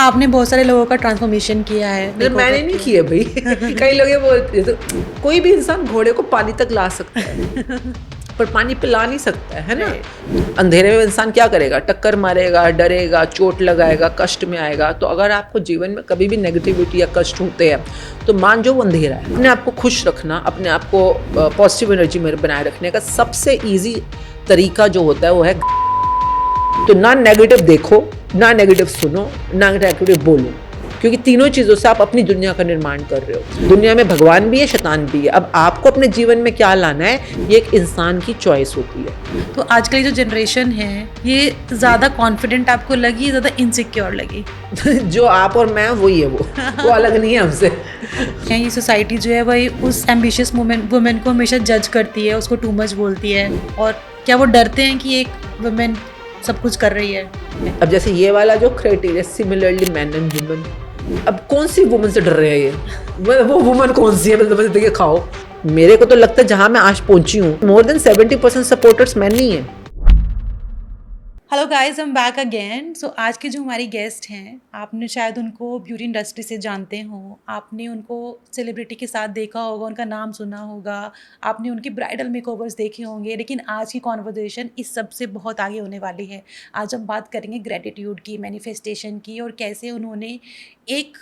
आपने बहुत सारे लोगों का ट्रांसफॉर्मेशन किया है। मैंने नहीं किया भाई। कई लोग ये बोलते हैं, तो कोई भी इंसान घोड़े को पानी तक ला सकता है पर पानी पिला नहीं सकता है ना। अंधेरे में इंसान क्या करेगा? टक्कर मारेगा, डरेगा, चोट लगाएगा, कष्ट में आएगा। तो अगर आपको जीवन में कभी भी नेगेटिविटी या कष्ट होते हैं तो मान जो वो अंधेरा है। अपने आप को खुश रखना, अपने आप को पॉजिटिव एनर्जी में बनाए रखने का सबसे ईजी तरीका जो होता है वो है तो ना नेगेटिव देखो, ना नेगेटिव सुनो, ना नेगेटिव बोलो, क्योंकि तीनों चीज़ों से आप अपनी दुनिया का निर्माण कर रहे हो। दुनिया में भगवान भी है, शैतान भी है। अब आपको अपने जीवन में क्या लाना है ये एक इंसान की चॉइस होती है। तो आजकल की जो जनरेशन है ये ज़्यादा कॉन्फिडेंट आपको लगी, ज़्यादा इनसिक्योर लगी? जो आप और मैं वही है, वो अलग नहीं है हमसे। ये सोसाइटी जो है वही उस एम्बिशियस वुमेन को हमेशा जज करती है, उसको टू मच बोलती है। और क्या वो डरते हैं कि एक वुमेन सब कुछ कर रही है? अब जैसे ये वाला जो criteria similarly man and women, अब कौन सी वुमन से डर रहे हैं ये? वो वुमन कौन सी है? मतलब देखिए खाओ, मेरे को तो लगता है जहां मैं आज पहुंची हूँ मोर देन 70% सपोर्टर्स मैन नहीं है। हेलो गाइस, हम बैक अगेन। सो आज के जो हमारी गेस्ट हैं, आपने शायद उनको ब्यूटी इंडस्ट्री से जानते हो, आपने उनको सेलिब्रिटी के साथ देखा होगा, उनका नाम सुना होगा, आपने उनके ब्राइडल मेकओवर्स देखे होंगे। लेकिन आज की कॉन्वर्जेशन इस सब से बहुत आगे होने वाली है। आज हम बात करेंगे ग्रेटिट्यूड की, मैनिफेस्टेशन की, और कैसे उन्होंने एक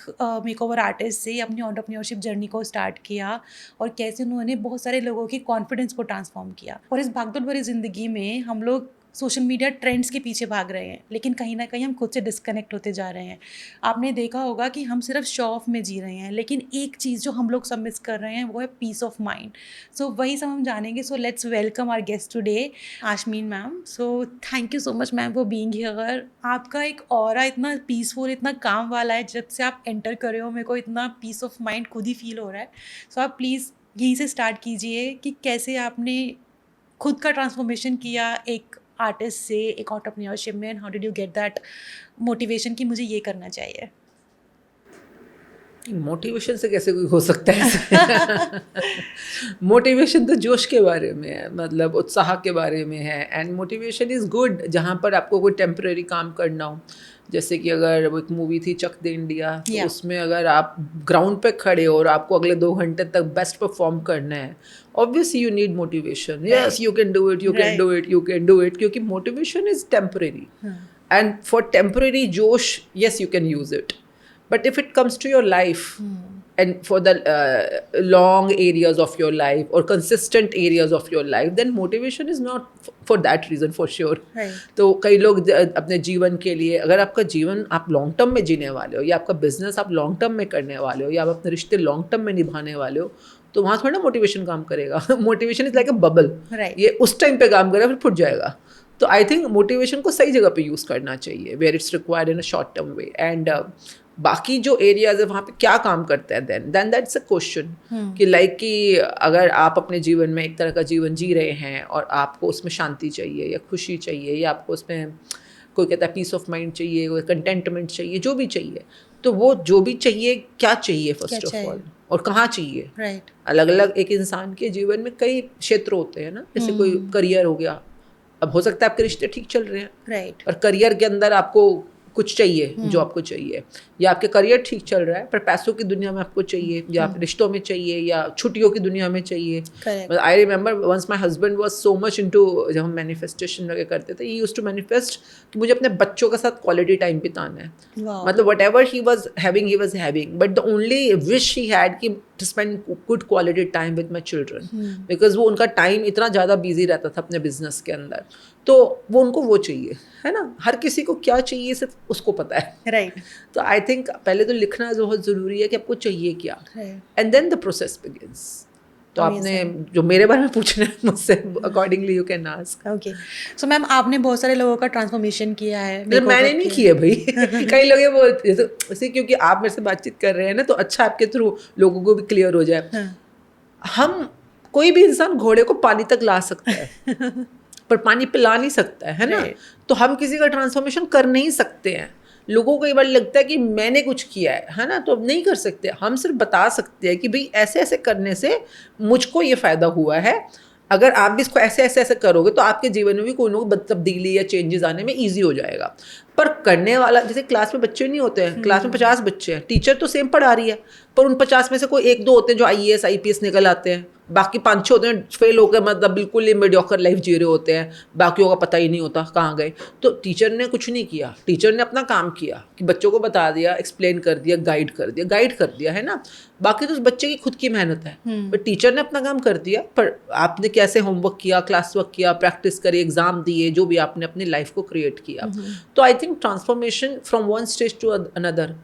मेकओवर आर्टिस्ट से अपनी एंटरप्रेन्योरशिप जर्नी को स्टार्ट किया और कैसे उन्होंने बहुत सारे लोगों की कॉन्फिडेंस को ट्रांसफॉर्म किया। और इस भागदौड़ भरी ज़िंदगी में हम लोग सोशल मीडिया ट्रेंड्स के पीछे भाग रहे हैं, लेकिन कहीं ना कहीं हम खुद से डिस्कनेक्ट होते जा रहे हैं। आपने देखा होगा कि हम सिर्फ शो ऑफ में जी रहे हैं, लेकिन एक चीज़ जो हम लोग सब मिस कर रहे हैं वो है पीस ऑफ माइंड। सो वही सब हम जानेंगे। So let's welcome our guest today, Ashmeen ma'am. So thank you so much ma'am for being here. आपका एक ऑरा इतना पीसफुल, इतना काम वाला है, जब से आप एंटर कर रहे हो मेरे को इतना पीस ऑफ माइंड खुद ही फील हो रहा है। सो आप प्लीज़ यहीं से स्टार्ट कीजिए कि कैसे आपने खुद का ट्रांसफॉर्मेशन किया एक आर्टिस्ट से एक एंटरप्रेन्योरशिप में, and how did you get that motivation कि मुझे ये करना चाहिए? मोटिवेशन से कैसे कोई हो सकता है? मोटिवेशन तो जोश के बारे में है, मतलब उत्साह के बारे में है। एंड मोटिवेशन इज़ गुड जहाँ पर आपको कोई टेम्परेरी काम करना हो। जैसे कि अगर वो एक मूवी थी चक दे इंडिया, तो उसमें अगर आप ग्राउंड पे खड़े हो और आपको अगले 2 घंटे तक बेस्ट परफॉर्म करना है, obviously you need motivation. Yes, you can do it, you can do it, you can do it, क्योंकि motivation is temporary. And for temporary जोश, yes you can use it, but if it comes to your life and for the long areas of your life or consistent areas of your life, then motivation is not for that reason for sure. तो कई लोग अपने जीवन के लिए, अगर आपका जीवन आप लॉन्ग टर्म में जीने वाले हो, या आपका बिजनेस आप लॉन्ग टर्म में करने वाले हो, या आप अपने रिश्ते लॉन्ग टर्म में निभाने वाले हो, तो वहाँ थोड़ा मोटिवेशन काम करेगा। Motivation is like a bubble, ये उस टाइम पे काम करेगा फिर फुट जाएगा। तो आई थिंक मोटिवेशन को सही जगह पे यूज़ करना चाहिए, where it's required in a short term way. And बाकी जो एरियाज है वहाँ पे क्या काम करता है, देन दैट्स अ क्वेश्चन कि लाइक कि अगर आप अपने जीवन में एक तरह का जीवन जी रहे हैं और आपको उसमें शांति चाहिए या खुशी चाहिए, या आपको उसमें कोई कहता है पीस ऑफ माइंड चाहिए, कोई कंटेंटमेंट चाहिए, जो भी चाहिए, तो वो जो भी चाहिए क्या चाहिए फर्स्ट ऑफ ऑल, और कहाँ चाहिए। अलग अलग एक इंसान के जीवन में कई क्षेत्र होते हैं ना, जैसे कोई करियर हो गया, अब हो सकता है आपके रिश्ते ठीक चल रहे हैं और करियर के अंदर आपको कुछ चाहिए जो आपको चाहिए, या आपके करियर ठीक चल रहा है पर पैसों की दुनिया में आपको चाहिए, या आप रिश्तों में चाहिए, या छुट्टियों की दुनिया में चाहिए। I remember once my husband was so much into, जब हम मैनिफेस्टेशन वगैरह करते थे, ही यूज्ड टू मैनिफेस्ट कि मुझे अपने बच्चों के साथ क्वालिटी टाइम बिताना है। मतलब what ever he was having, but the only wish he had कि to spend good quality time with my children, because वो उनका टाइम इतना ज़्यादा बिजी रहता था अपने बिजनेस के अंदर, तो वो उनको वो चाहिए, है ना। हर किसी को क्या चाहिए सिर्फ उसको पता है, राइट। तो आई थिंक पहले तो लिखना बहुत ज़रूरी है कि आपको चाहिए क्या, and then the process begins. तो आपने जो मेरे बारे में पूछना है मुझसे, accordingly you can ask. Okay, so ma'am आपने बहुत सारे लोगों का ट्रांसफॉर्मेशन किया है। मैंने नहीं किया भाई। कई लोग ये बोलते हैं, तो क्योंकि आप मेरे से बातचीत कर रहे हैं ना, तो अच्छा आपके थ्रू लोगों को भी क्लियर हो जाए। हम कोई भी इंसान घोड़े को पानी तक ला सकता है पर पानी पिला नहीं सकता है ना। तो हम किसी का ट्रांसफॉर्मेशन कर नहीं सकते हैं। लोगों को कई बार लगता है कि मैंने कुछ किया है ना, तो अब नहीं कर सकते। हम सिर्फ बता सकते हैं कि भाई ऐसे ऐसे करने से मुझको ये फ़ायदा हुआ है, अगर आप भी इसको ऐसे ऐसे ऐसे करोगे तो आपके जीवन में भी कोई ना कोई तब्दीली या चेंजेस आने में ईजी हो जाएगा। पर करने वाला, जैसे क्लास में बच्चे नहीं होते हैं, क्लास में 50 बच्चे हैं, टीचर तो सेम पढ़ा रही है, पर उन 50 में से कोई 1-2 होते हैं जो IAS IPS निकल आते हैं, बाकी 5-6 होते हैं फेल होकर मतलब बिल्कुल ही मीडियोकर लाइफ जी रहे होते हैं, बाकियों का पता ही नहीं होता कहाँ गए। तो टीचर ने कुछ नहीं किया, टीचर ने अपना काम किया कि बच्चों को बता दिया, एक्सप्लेन कर दिया, गाइड कर दिया, है ना। बाकी तो उस बच्चे की खुद की मेहनत है, पर टीचर ने अपना काम कर दिया। पर आपने कैसे होमवर्क किया, क्लास वर्क किया, प्रैक्टिस करी, एग्जाम दिए, जो भी आपने अपनी लाइफ को क्रिएट किया। तो I think transformation from one stage to another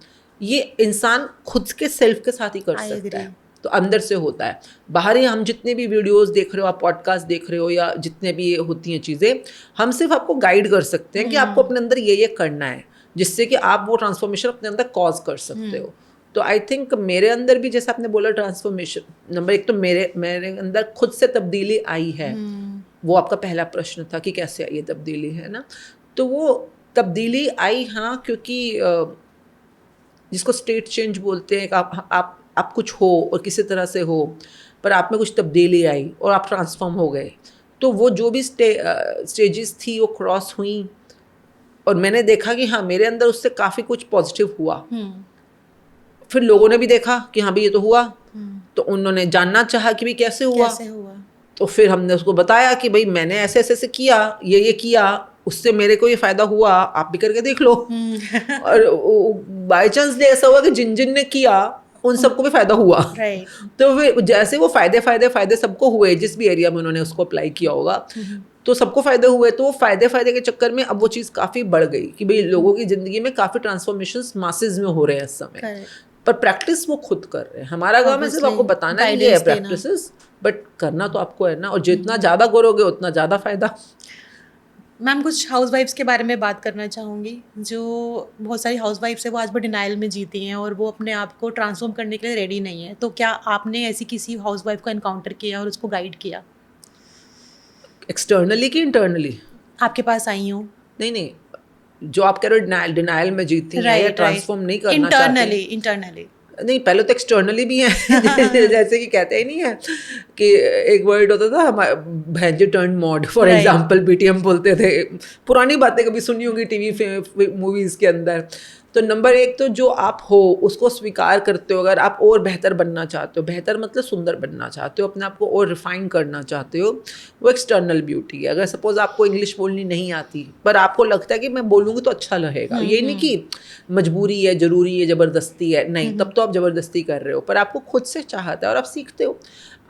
ये इंसान खुद के सेल्फ के साथ ही कर सकता है, तो अंदर से होता है। बाहर ही हम जितने भी वीडियोस देख रहे हो, आप पॉडकास्ट देख रहे हो या जितने भी ये होती हैं चीज़ें, हम सिर्फ आपको गाइड कर सकते हैं कि आपको अपने अंदर ये करना है, जिससे कि आप वो ट्रांसफॉर्मेशन अपने अंदर कॉज कर सकते हो। तो आई थिंक मेरे अंदर भी, जैसे आपने बोला ट्रांसफॉर्मेशन, नंबर 1 तो मेरे अंदर खुद से तब्दीली आई है। वो आपका पहला प्रश्न था कि कैसे आई ये तब्दीली, है ना। तो वो तब्दीली आई, हाँ, क्योंकि जिसको स्टेट चेंज बोलते हैं, आप कुछ हो और किसी तरह से हो, पर आप में कुछ तब्दीली आई और आप ट्रांसफॉर्म हो गए। तो वो जो भी स्टेजेस थी वो क्रॉस हुई, और मैंने देखा कि हाँ मेरे अंदर उससे काफ़ी कुछ पॉजिटिव हुआ। फिर लोगों ने भी देखा कि हाँ भाई ये तो हुआ, तो उन्होंने जानना चाहा कि भाई कैसे हुआ। तो फिर हमने उसको बताया कि भाई मैंने ऐसे ऐसे ऐसे किया, ये किया, उससे मेरे को ये फ़ायदा हुआ, आप भी करके देख लो। और बाई चांस ऐसा हुआ कि जिन जिन ने किया उन सबको भी फ़ायदा हुआ। तो फिर जैसे वो फ़ायदे सबको हुए, जिस भी एरिया में उन्होंने उसको अप्लाई किया होगा, तो सबको फ़ायदे हुए। तो वो फ़ायदे के चक्कर में अब वो चीज़ काफ़ी बढ़ गई कि भाई लोगों की ज़िंदगी में काफ़ी ट्रांसफॉर्मेशंस मासेस में हो रहे हैं इस समय। पर प्रैक्टिस वो खुद कर रहे हैं। हमारा काम है सिर्फ आपको बताना ही है प्रैक्टिसेस, बट करना तो आपको है ना। और जितना ज़्यादा करोगे उतना ज़्यादा फ़ायदा। मैम, कुछ हाउसवाइफ्स के बारे में बात करना चाहूँगी। जो बहुत सारी हाउसवाइफ्स है वो आज भी डिनाइल में जीती हैं और वो अपने आप को ट्रांसफॉर्म करने के लिए रेडी नहीं है। तो क्या आपने ऐसी किसी हाउसवाइफ को एनकाउंटर किया और उसको गाइड किया? एक्सटर्नली कि इंटरनली? आपके पास आई हूँ। नहीं, जो आप कह रहे हो डिनाइल में जीती हैं या ट्रांसफॉर्म नहीं करना चाहती। इंटरनली नहीं, पहले तो एक्सटर्नली भी हैं। जैसे कि कहते ही नहीं है कि एक वर्ड होता था भैंजे टर्न मॉड, फॉर एग्जाम्पल BTM बोलते थे। पुरानी बातें कभी सुनी होंगी टीवी मूवीज़ के अंदर। तो नंबर 1 तो जो आप हो उसको स्वीकार करते हो। अगर आप और बेहतर बनना चाहते हो, बेहतर मतलब सुंदर बनना चाहते हो, अपने आप को और रिफाइन करना चाहते हो, वो एक्सटर्नल ब्यूटी है। अगर सपोज आपको इंग्लिश बोलनी नहीं आती पर आपको लगता है कि मैं बोलूँगी तो अच्छा लगेगा, ये नहीं कि मजबूरी है, ज़रूरी है, ज़बरदस्ती है, नहीं, तब तो आप ज़बरदस्ती कर रहे हो। पर आपको खुद से चाहता है और आप सीखते हो।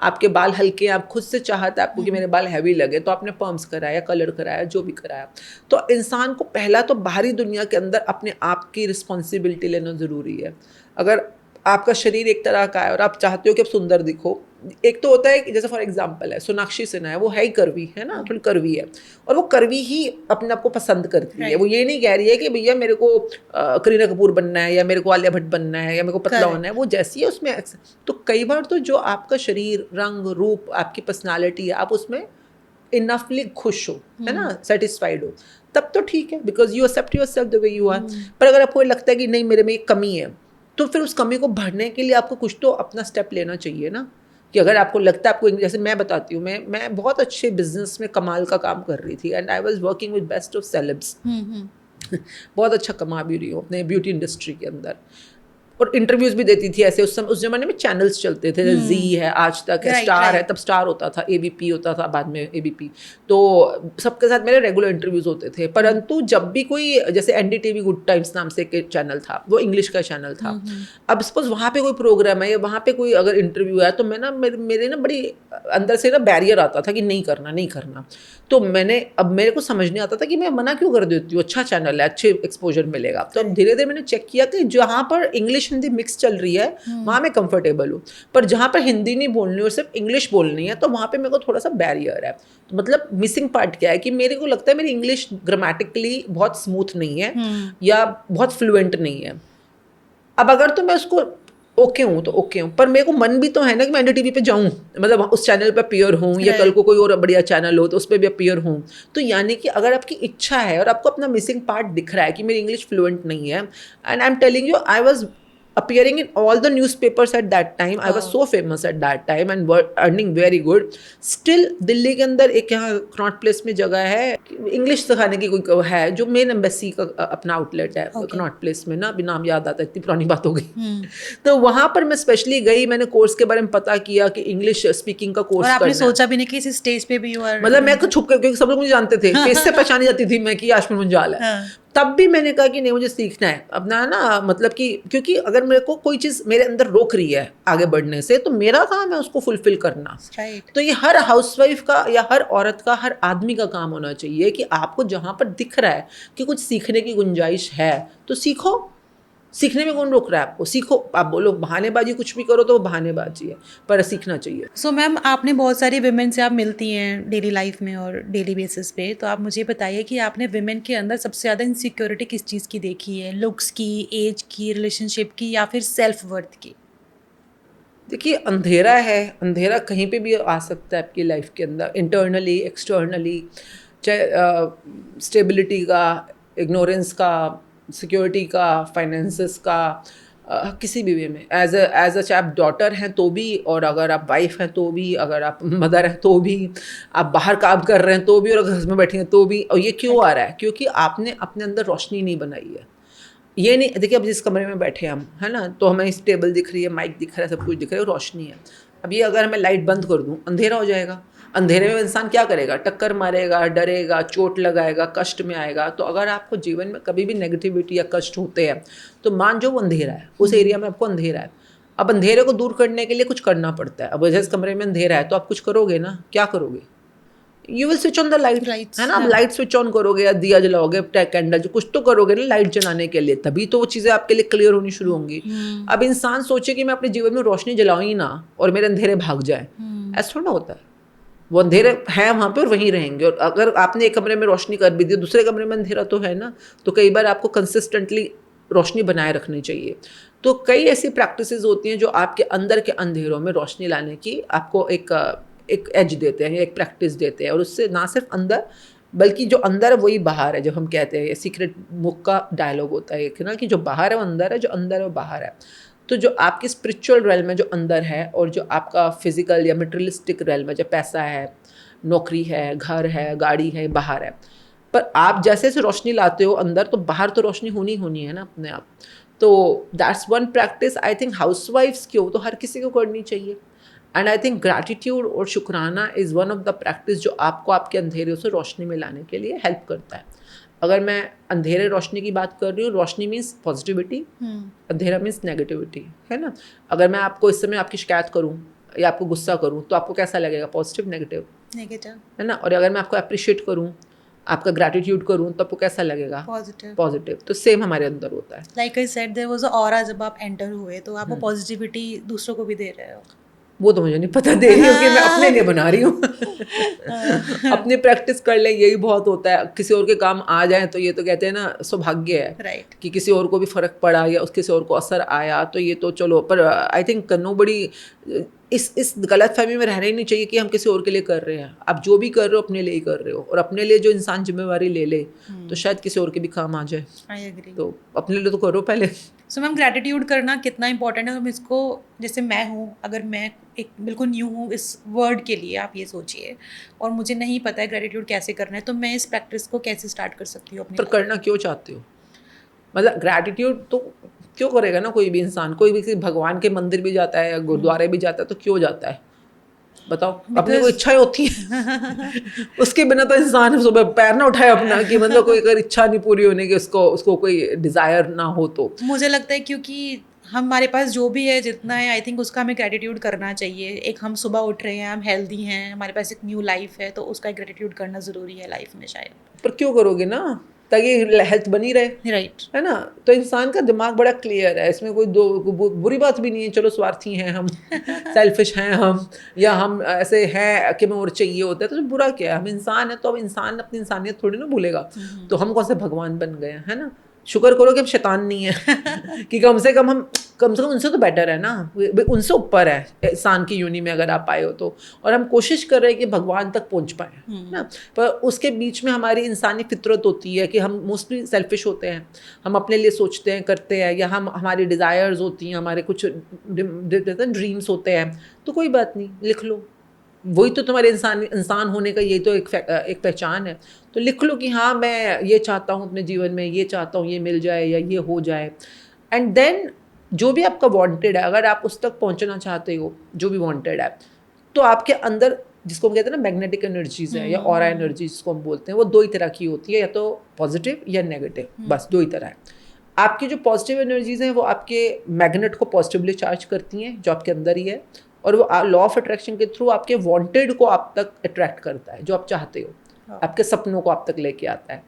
आपके बाल हल्के हैं, आप खुद से चाहता है आपको कि मेरे बाल हैवी लगे, तो आपने पर्म्स कराया, कलर कराया, जो भी कराया। तो इंसान को पहला तो बाहरी दुनिया के अंदर अपने आप की रिस्पॉन्सिबिलिटी लेना ज़रूरी है। अगर आपका शरीर एक तरह का है और आप चाहते हो कि आप सुंदर दिखो, एक तो होता है कि जैसे फॉर एग्जांपल है सोनाक्षी सिन्हा है, वो है ही करवी, है ना, थोड़ी करवी है, और वो करवी ही अपने आप को पसंद करती है। वो ये नहीं कह रही है कि भैया मेरे को करीना कपूर बनना है या मेरे को आलिया भट्ट बनना है या मेरे को पतला होना है। वो जैसी है उसमें। तो कई बार तो जो आपका शरीर, रंग, रूप, आपकी पर्सनालिटी है, आप उसमें इनफली खुश हो, है ना, सेटिस्फाइड हो, तब तो ठीक है, because you accept yourself the way you are. पर अगर आपको लगता है कि नहीं मेरे में एक कमी है, तो फिर उस कमी को भरने के लिए आपको कुछ तो अपना स्टेप लेना चाहिए ना। कि अगर आपको लगता है आपको, जैसे मैं बताती हूँ, मैं बहुत अच्छे बिजनेस में कमाल का काम कर रही थी, and I was working with best of celebs. बहुत अच्छा कमा भी रही हूँ अपने ब्यूटी इंडस्ट्री के अंदर, और इंटरव्यूज़ भी देती थी ऐसे। उस ज़माने में चैनल्स चलते थे, जी है, आज तक है, स्टार है, तब स्टार होता था, ABP होता था, बाद में ABP। तो सबके साथ मेरे रेगुलर इंटरव्यूज़ होते थे। परंतु जब भी कोई, जैसे NDTV गुड टाइम्स नाम से एक चैनल था, वो इंग्लिश का चैनल था। अब सपोज वहाँ पे कोई प्रोग्राम है या वहाँ पे कोई अगर इंटरव्यू है, तो मैं ना मेरे ना बड़ी अंदर से ना बैरियर आता था कि नहीं करना। तो अब मेरे को समझ नहीं आता था कि मैं मना क्यों कर देती हूँ, अच्छा चैनल है, अच्छे एक्सपोजर मिलेगा। तो अब धीरे धीरे मैंने चेक किया कि जहाँ पर इंग्लिश हिंदी मिक्स चल रही है वहाँ मैं कंफर्टेबल हूँ, पर जहाँ पर हिंदी नहीं बोलनी और सिर्फ इंग्लिश बोलनी है, तो वहाँ पे मेरे को थोड़ा सा बैरियर है। तो मतलब मिसिंग पार्ट क्या है कि मेरे को लगता है मेरी इंग्लिश ग्रामेटिकली बहुत स्मूथ नहीं है या बहुत फ्लुएंट नहीं है। अब अगर तो मैं उसको ओके हूँ तो ओके हूँ, पर मेरे को मन भी तो है ना कि मैं NDTV पे जाऊँ, मतलब उस चैनल पे अपीयर हूँ, या कल को कोई और बढ़िया चैनल हो तो उस पर भी अपीयर हूँ। तो यानी कि अगर आपकी इच्छा है और आपको अपना मिसिंग पार्ट दिख रहा है कि मेरी इंग्लिश फ्लुएंट नहीं है, and I am telling you, I was appearing in all the newspapers at that time. I was so famous at that time and were earning very good. Still Delhi के अंदर एक यहाँ कनॉट प्लेस में जगह है, English सिखाने की कोई है, जो मेन एम्बेसी का अपना आउटलेट है कनॉट प्लेस में ना, अभी नाम याद आता है, इतनी पुरानी बात हो गई। तो वहाँ पर मैं स्पेशली गई, मैंने कोर्स के बारे में पता किया कि इंग्लिश स्पीकिंग का कोर्स और आपने सोचा भी नहीं कि इस स्टेज पे भी मतलब मैं छुप कर, क्योंकि सब लोग मुझे जानते थे, फेस से पहचानी जाती थी मैं कि यास्मीन मुंजाल है। तब भी मैंने कहा कि नहीं, मुझे सीखना है अपना ना, मतलब कि क्योंकि अगर मेरे को कोई चीज़ मेरे अंदर रोक रही है आगे बढ़ने से, तो मेरा काम है उसको फुलफिल करना। तो ये हर हाउसवाइफ का या हर औरत का, हर आदमी का काम होना चाहिए कि आपको जहाँ पर दिख रहा है कि कुछ सीखने की गुंजाइश है तो सीखो। सीखने में कौन रोक रहा है आपको? सीखो। आप बोलो बहानेबाजी कुछ भी करो तो वो बहानेबाजी है, पर सीखना चाहिए। सो मैम, आपने बहुत सारी विमेन से आप मिलती हैं डेली लाइफ में और डेली बेसिस पे, तो आप मुझे बताइए कि आपने विमेन के अंदर सबसे ज़्यादा इनसिक्योरिटी किस चीज़ की देखी है? लुक्स की, एज की, रिलेशनशिप की, या फिर सेल्फ वर्थ की? देखिए, अंधेरा है, अंधेरा कहीं पे भी आ सकता है आपकी लाइफ के अंदर, इंटरनली एक्सटर्नली, चाहे स्टेबिलिटी का, इग्नोरेंस का, सिक्योरिटी का, फाइनेंसेस का, किसी भी वे में। एज अ चाहे आप डॉटर हैं तो भी, और अगर आप वाइफ हैं तो भी, अगर आप मदर हैं तो भी, आप बाहर काम कर रहे हैं तो भी, और अगर घर में बैठे हैं तो भी। और ये क्यों आ रहा है? क्योंकि आपने अपने अंदर रोशनी नहीं बनाई है। ये नहीं, देखिए अब जिस कमरे में बैठे हम, है ना, तो हमें इस टेबल दिख रही है, माइक दिख रहा है, सब कुछ दिख रहा है, रोशनी है। अब ये अगर मैं लाइट बंद कर दूं, अंधेरा हो जाएगा। अंधेरे में इंसान क्या करेगा? टक्कर मारेगा, डरेगा, चोट लगाएगा, कष्ट में आएगा। तो अगर आपको जीवन में कभी भी नेगेटिविटी या कष्ट होते हैं तो मान जो वो अंधेरा है, उस एरिया में आपको अंधेरा है। अब अंधेरे को दूर करने के लिए कुछ करना पड़ता है। अब जिस कमरे में अंधेरा है तो आप कुछ करोगे ना, क्या करोगे? You will switch on the light, है ना। आप लाइट स्विच ऑन करोगे या दिया जलाओगे, कैंडल, जो कुछ तो करोगे ना लाइट जलाने के लिए, तभी तो वो चीज़ें आपके लिए क्लियर होनी शुरू होंगी। अब इंसान सोचे कि मैं अपने जीवन में रोशनी जलाऊं ही ना और मेरे अंधेरे भाग जाए, ऐसा थोड़ा होता है। वो अंधेरे हैं वहाँ पे और वहीं रहेंगे। और अगर आपने एक कमरे में रोशनी कर भी दी, दूसरे कमरे में अंधेरा तो है ना। तो कई बार आपको कंसिस्टेंटली रोशनी बनाए रखनी चाहिए। तो कई ऐसी प्रैक्टिसेस होती हैं जो आपके अंदर के अंधेरों में रोशनी लाने की आपको एक एज देते हैं, एक प्रैक्टिस देते हैं। और उससे ना सिर्फ अंदर, बल्कि जो अंदर है वही बाहर है। जब हम कहते हैं, ये सीक्रेट बुक का डायलॉग होता है एक ना, कि जो बाहर है वो अंदर है, जो अंदर है वो बाहर है। तो जो आपकी स्पिरिचुअल रेल्म में जो अंदर है, और जो आपका फिजिकल या मटेरियलिस्टिक रेल्म में, जो पैसा है, नौकरी है, घर है, गाड़ी है, बाहर है। पर आप जैसे जैसे रोशनी लाते हो अंदर, तो बाहर तो रोशनी होनी होनी है ना अपने आप। तो that's one practice I think हाउसवाइफ्स की हो तो हर किसी को करनी चाहिए। एंड आई थिंक ग्रैटिट्यूड और शुक्राना is one of the practice जो आपको आपके अंधेरे से रोशनी में लाने के लिए हेल्प करता है। अगर मैं अंधेरे रोशनी की बात कर रही हूँ, रोशनी मीन्स पॉजिटिविटी, अंधेरा मीन्स नेगेटिविटी, है ना। अगर मैं आपको इस समय आपकी शिकायत करूँ या आपको गुस्सा करूँ तो आपको कैसा लगेगा? पॉजिटिव, नेगेटिव, है ना। और अगर मैं आपको अप्रिशिएट करूँ, आपका ग्रैटिट्यूड करूँ, तो आपको कैसा लगेगा? पॉजिटिव। तो सेम हमारे अंदर होता है। Like I said, there was a aura जब आप एंटर हुए, तो आप वो पॉजिटिविटी दूसरों को भी दे रहे हो। वो तो मुझे नहीं पता दे रही हूँ कि मैं अपने लिए बना रही हूँ। अपनी प्रैक्टिस कर लें, यही बहुत होता है। किसी और के काम आ जाए तो ये तो कहते हैं ना, सौभाग्य है, राइट। कि किसी और को भी फ़र्क पड़ा या किसी और को असर आया, तो ये तो चलो। पर आई थिंक नोबडी इस गलत फहमी में रहना ही नहीं चाहिए कि हम किसी और के लिए कर रहे हैं। आप जो भी कर रहे हो अपने लिए ही कर रहे हो, और अपने लिए जो इंसान जिम्मेवारी ले ले तो शायद किसी और के भी काम आ जाए। I agree. तो अपने लिए तो करो पहले। सो मैम, ग्रैटिट्यूड करना कितना इंपॉर्टेंट है? हम इसको, जैसे मैं हूँ, अगर मैं एक बिल्कुल न्यू हूँ इस वर्ड के लिए, आप ये सोचिए, और मुझे नहीं पता है ग्रैटिट्यूड कैसे करना है, तो मैं इस प्रैक्टिस को कैसे स्टार्ट कर सकती हूँ अपनी? पर करना क्यों चाहते हो? मतलब ग्रैटिट्यूड तो क्यों करेगा ना कोई भी इंसान? कोई भी किसी भगवान के मंदिर भी जाता है या गुरुद्वारे भी जाता है तो क्यों जाता है? बताओ। अपनी कोई इच्छाएं होती है। उसके बिना तो इंसान सुबह पैर ना उठाए अपना, कि मतलब कोई अगर इच्छा नहीं पूरी होने की, उसको कोई डिज़ायर ना हो तो। मुझे लगता है क्योंकि हमारे पास जो भी है, जितना है, आई थिंक उसका हमें ग्रेटिट्यूड करना चाहिए। एक हम सुबह उठ रहे हैं, हम हेल्दी हैं, हमारे पास एक न्यू लाइफ है, तो उसका ग्रेटिट्यूड करना ज़रूरी है लाइफ में शायद। पर क्यों करोगे ना, ताकि हेल्थ बनी रहे, राइट, है ना। तो इंसान का दिमाग बड़ा क्लियर है, इसमें कोई बुरी बात भी नहीं है। चलो स्वार्थी हैं हम, सेल्फिश हैं हम, या हम ऐसे हैं कि हमें और चाहिए होता है, तो बुरा क्या है? हम इंसान है, तो अब इंसान अपनी इंसानियत थोड़ी ना भूलेगा। तो हम कौन से भगवान बन गए हैं, है ना। शुक्र करो कि हम शैतान नहीं है कि कम से कम हम कम से कम उनसे तो बेटर है ना, उनसे ऊपर है इंसान की यूनि में अगर आप आए हो तो, और हम कोशिश कर रहे हैं कि भगवान तक पहुंच पाए ना। पर उसके बीच में हमारी इंसानी फितरत होती है कि हम मोस्टली सेल्फिश होते हैं, हम अपने लिए सोचते हैं, करते हैं, या हम हमारी डिज़ायर्स होती हैं, हमारे कुछ ड्रीम्स होते हैं, तो कोई बात नहीं, लिख लो, वही तो तुम्हारे इंसान होने का यही तो एक पहचान है। तो लिख लो कि हाँ मैं ये चाहता हूँ अपने जीवन में, ये चाहता हूँ, ये मिल जाए या ये हो जाए। एंड देन जो भी आपका वांटेड है, अगर आप उस तक पहुँचना चाहते हो जो भी वांटेड है, तो आपके अंदर जिसको हम कहते हैं ना मैग्नेटिक एनर्जीज है या ऑरा एनर्जी जिसको हम बोलते हैं, वो 2 ही तरह की होती है, या तो पॉजिटिव या नेगेटिव, बस 2 ही तरह है। आपकी जो पॉजिटिव एनर्जीज हैं वो आपके मैग्नेट को पॉजिटिवली चार्ज करती हैं जो आपके अंदर ही है, और वो लॉ ऑफ अट्रैक्शन के थ्रू आपके वांटेड को आप तक अट्रैक्ट करता है, जो आप चाहते हो, आपके सपनों को आप तक लेके आता है।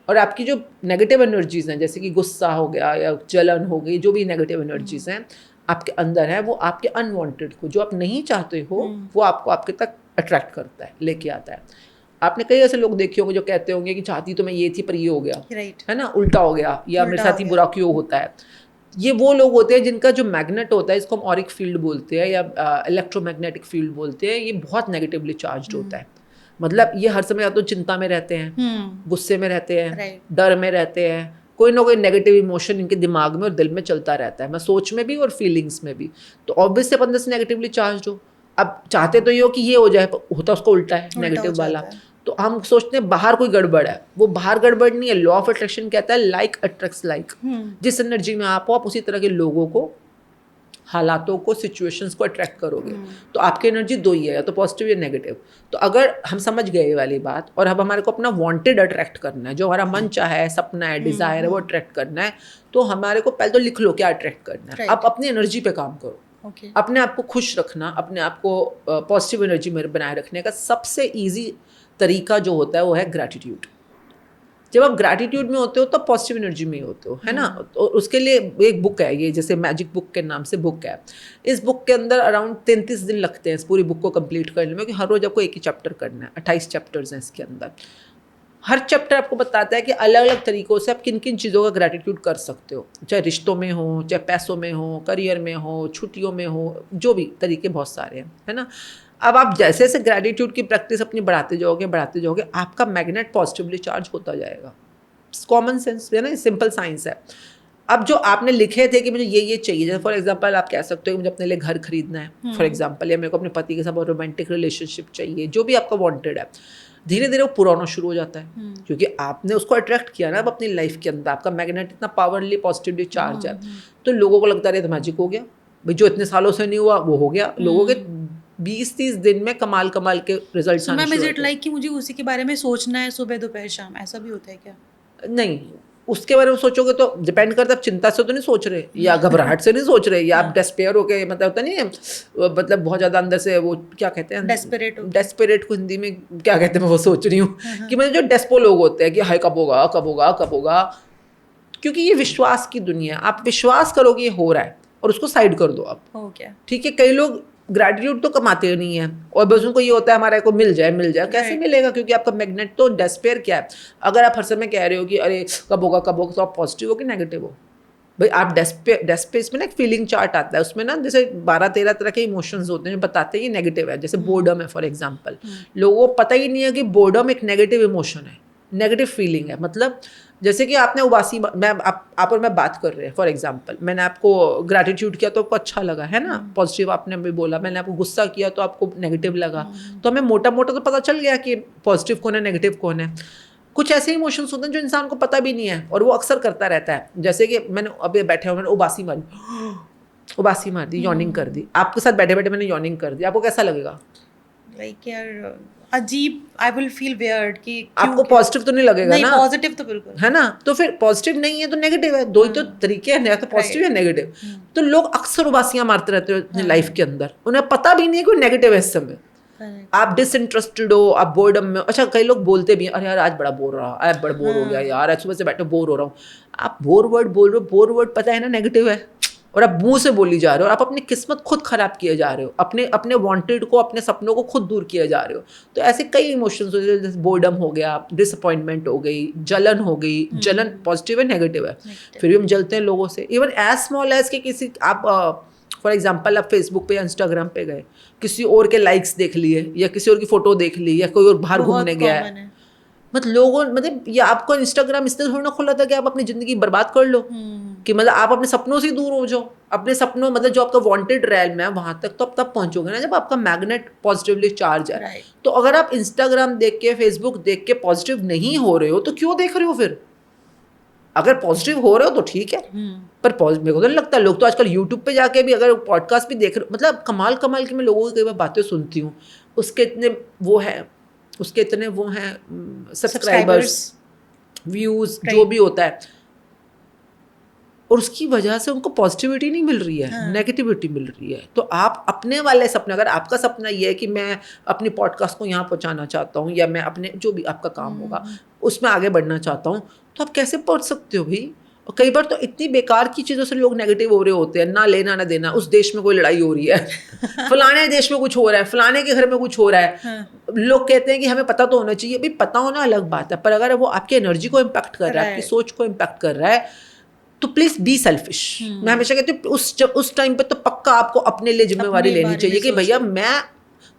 और आपकी जो नेगेटिव एनर्जीज हैं, जैसे कि गुस्सा हो गया या जलन हो गई, जो भी नेगेटिव एनर्जीज हैं आपके अंदर है, वो आपके अनवांटेड को, जो आप नहीं चाहते हो, वो आपको आपके तक अट्रैक्ट करता है, लेके आता है। आपने कई ऐसे लोग देखे होंगे जो कहते होंगे कि चाहती तो मैं ये थी पर ये हो गया, है ना, उल्टा हो गया, या मेरे साथ ही बुरा क्यों होता है। ये वो लोग होते हैं जिनका जो मैग्नेट होता है, इसको हम ऑरिक फील्ड बोलते हैं या इलेक्ट्रोमैग्नेटिक फील्ड बोलते हैं, ये बहुत नेगेटिवली चार्ज होता है। मतलब ये हर समय या तो चिंता में रहते हैं, गुस्से में रहते हैं, डर में रहते हैं, कोई ना कोई नेगेटिव इमोशन इनके दिमाग में और दिल में चलता रहता है, मैं सोच में भी और फीलिंग्स में भी। तो ऑब्वियस से अंदर से नेगेटिवली चार्ज हो। अब चाहते तो ये हो कि ये हो जाए, होता उसका उल्टा है, नेगेटिव वाला। तो हम सोचते हैं बाहर कोई गड़बड़ है, वो बाहर गड़बड़ नहीं है। लॉ ऑफ अट्रैक्शन कहता है लाइक अट्रैक्ट्स लाइक। जिस एनर्जी में आप हो, आप उसी तरह के लोगों को, हालातों को, सिचुएशंस को अट्रैक्ट करोगे। तो आपकी एनर्जी 2 ही है, या तो पॉजिटिव या नेगेटिव। तो अगर हम समझ गए वाली बात, और अब हमारे को अपना वांटेड अट्रैक्ट करना है, जो हमारा मन चाह है, सपना है, डिजायर है, वो अट्रैक्ट करना है, तो हमारे को पहले तो लिख लो क्या अट्रैक्ट करना है। आप अपनी एनर्जी पे काम करो। अपने आप को खुश रखना, अपने आप को पॉजिटिव एनर्जी में बनाए रखने का सबसे ईजी तरीका जो होता है वो है ग्रैटिट्यूड। जब आप ग्रैटिट्यूड में होते हो तब पॉजिटिव एनर्जी में होते हो, है ना। तो उसके लिए एक बुक है, ये जैसे मैजिक बुक के नाम से बुक है। इस बुक के अंदर अराउंड 33 दिन लगते हैं इस पूरी बुक को कंप्लीट करने में, कि हर रोज आपको एक ही चैप्टर करना है। 28 चैप्टर्स हैं इसके अंदर। हर चैप्टर आपको बताता है कि अलग अलग तरीक़ों से आप किन किन चीज़ों का ग्रैटिट्यूड कर सकते हो, चाहे रिश्तों में हो, चाहे पैसों में हो, करियर में हो, छुट्टियों में हो, जो भी तरीके बहुत सारे हैं, है ना। अब आप जैसे जैसे ग्रैटिट्यूड की प्रैक्टिस अपनी बढ़ाते जाओगे, आपका मैग्नेट पॉजिटिवली चार्ज होता जाएगा। कॉमन सेंस है ना, सिंपल साइंस है। अब जो आपने लिखे थे कि मुझे ये चाहिए, जैसे फॉर एग्जांपल आप कह सकते हो कि मुझे अपने लिए घर खरीदना है फॉर एग्जांपल, या मेरे को अपने पति के साथ रोमांटिक रिलेशनशिप चाहिए, जो भी आपका वांटेड है, धीरे धीरे वो पूरा होना शुरू हो जाता है, क्योंकि आपने उसको अट्रैक्ट किया ना अब अपनी लाइफ के अंदर। आपका मैग्नेट इतना पावरली पॉजिटिवली चार्ज है, तो लोगों को लगता है तो मैजिक हो गया भाई, जो इतने सालों से नहीं हुआ वो हो गया। लोगों के 20-30 दिन में कमाल के रिजल्ट्स आने शुरू होते हैं। कि मुझे उसी के बारे में सोचना है सुबह दोपहर शाम, ऐसा भी होता है क्या? नहीं, उसके बारे में सोचोगे तो डिपेंड करता है, आप चिंता से तो नहीं सोच रहे, या घबराहट से नहीं सोच रहे, या आप डेस्पेयर हो के, मतलब होता नहीं है, मतलब बहुत ज़्यादा अंदर से वो क्या कहते हैं, डेस्परेट को हिंदी में क्या कहते हैं, मैं वो सोच रही हूँ कि मतलब जो डेस्पो लोग होते हैं कि हाय कब होगा कब होगा कब होगा। क्योंकि ये विश्वास की दुनिया है, आप विश्वास करोगे ये हो रहा है और उसको साइड कर दो आप, ठीक है। कई लोग ग्रैटिट्यूड तो कमाते नहीं है, और बस उनको ये होता है हमारे को मिल जाए, कैसे मिलेगा, क्योंकि आपका मैग्नेट तो डेस्पेयर क्या है। अगर आप हर समय कह रहे हो कि अरे कब होगा, तो आप पॉजिटिव हो कि नेगेटिव हो भाई। आप डेस्पेयर में ना एक फीलिंग चार्ट आता है, उसमें ना जैसे 12-13 तरह के इमोशंस होते हैं जो बताते हैं कि नेगेटिव है। जैसे बोर्डम है फॉर एग्जाम्पल, लोगों को पता ही नहीं है कि बोर्डम एक नेगेटिव इमोशन है, नेगेटिव फीलिंग है। मतलब जैसे कि आपने उबासी, आप और मैं बात कर रहे हैं फॉर एग्जांपल, मैंने आपको ग्रैटिट्यूड किया तो आपको अच्छा लगा, है ना, पॉजिटिव आपने भी बोला, मैंने आपको गुस्सा किया तो आपको नेगेटिव लगा, तो हमें मोटा मोटा तो पता चल गया कि पॉजिटिव कौन है नेगेटिव कौन है। कुछ ऐसे इमोशंस होते हैं जो इंसान को पता भी नहीं है और वो अक्सर करता रहता है। जैसे कि मैंने अभी बैठे हुए मैंने उबासी मार दी, यॉर्निंग कर दी, आपके साथ बैठे बैठे मैंने यॉर्निंग कर दी, आपको कैसा लगेगा? लाइक यार अजीब, आई विल फील वियर्ड कि आपको पॉजिटिव तो नहीं लगेगा नहीं, ना, पॉजिटिव तो बिल्कुल है ना। तो फिर पॉजिटिव नहीं है तो नेगेटिव है, 2 ही तो तरीके हैं, या तो पॉजिटिव या नेगेटिव। तो लोग अक्सर उबासियां मारते रहते हैं अपनी लाइफ के अंदर, उन्हें पता भी नहीं है कोई नेगेटिव है इस समय। आप डिसइंटरेस्टेड हो, आप बोर्डम में। अच्छा, कई लोग बोलते भी अरे यार आज बड़ा बोर रहा, आज बड़ा बोर हो गया यार, आज सुबह से बैठे बोर हो रहा हूँ। आप बोर वर्ड बोल रहे हो, बोर वर्ड पता है ना नेगेटिव है, और आप मुंह से बोली जा रहे हो और आप अपनी किस्मत खुद खराब किए जा रहे हो, अपने अपने वांटेड को, अपने सपनों को खुद दूर किए जा रहे हो। तो ऐसे कई इमोशंस होते हैं, जैसे बोर्डम हो गया, डिसअपॉइंटमेंट हो गई, जलन हो गई। जलन पॉजिटिव है नेगेटिव है, फिर भी हम जलते हैं लोगों से। इवन एज स्मॉल एज कि किसी आप फॉर एग्जाम्पल आप फेसबुक पे या इंस्टाग्राम पे गए, किसी और के लाइक्स देख लिए या किसी और की फोटो देख ली या कोई और बाहर घूमने गया है, मतलब लोगों मतलब ये आपको इंस्टाग्राम इसलिए थोड़ा ना खुला था कि आप अपनी जिंदगी बर्बाद कर लो, कि मतलब आप अपने सपनों से दूर हो जाओ। अपने सपनों मतलब जो आपका वांटेड रैल्म है वहां तक तो आप तब पहुंचोगे ना जब आपका मैग्नेट पॉजिटिवली चार्ज है। तो अगर आप इंस्टाग्राम देख के, फेसबुक देख के पॉजिटिव नहीं हो रहे हो तो क्यों देख रहे हो फिर? अगर पॉजिटिव हो रहे हो तो ठीक है, पर मेरे को तो नहीं लगता। लोग तो आजकल यूट्यूब पे जाके भी अगर पॉडकास्ट भी देख रहे, मतलब कमाल की मैं लोगों की कई बार बातें सुनती हूँ, उसके इतने वो हैं सब्सक्राइबर्स, व्यूज, जो भी होता है, और उसकी वजह से उनको पॉजिटिविटी नहीं मिल रही है, नेगेटिविटी मिल रही है। तो आप अपने वाले सपने, अगर आपका सपना ये है कि मैं अपनी पॉडकास्ट को यहाँ पहुँचाना चाहता हूँ या मैं अपने जो भी आपका काम होगा उसमें आगे बढ़ना चाहता हूँ, तो आप कैसे पहुँच सकते हो भाई? और कई बार तो इतनी बेकार की चीज़ों से लोग नेगेटिव हो रहे होते हैं, ना लेना ना देना। उस देश में कोई लड़ाई हो रही है, फलाने देश में कुछ हो रहा है, फलाने के घर में कुछ हो रहा है, लोग कहते हैं कि हमें पता तो होना चाहिए। भाई पता होना अलग बात है, पर अगर वो आपकी एनर्जी को इम्पैक्ट कर रहा है, आपकी सोच को इम्पैक्ट कर रहा है, तो प्लीज बी सेल्फिश। मैं हमेशा कहती हूँ उस टाइम पे तो पक्का आपको अपने लिए जिम्मेवारी लेनी चाहिए कि भैया मैं,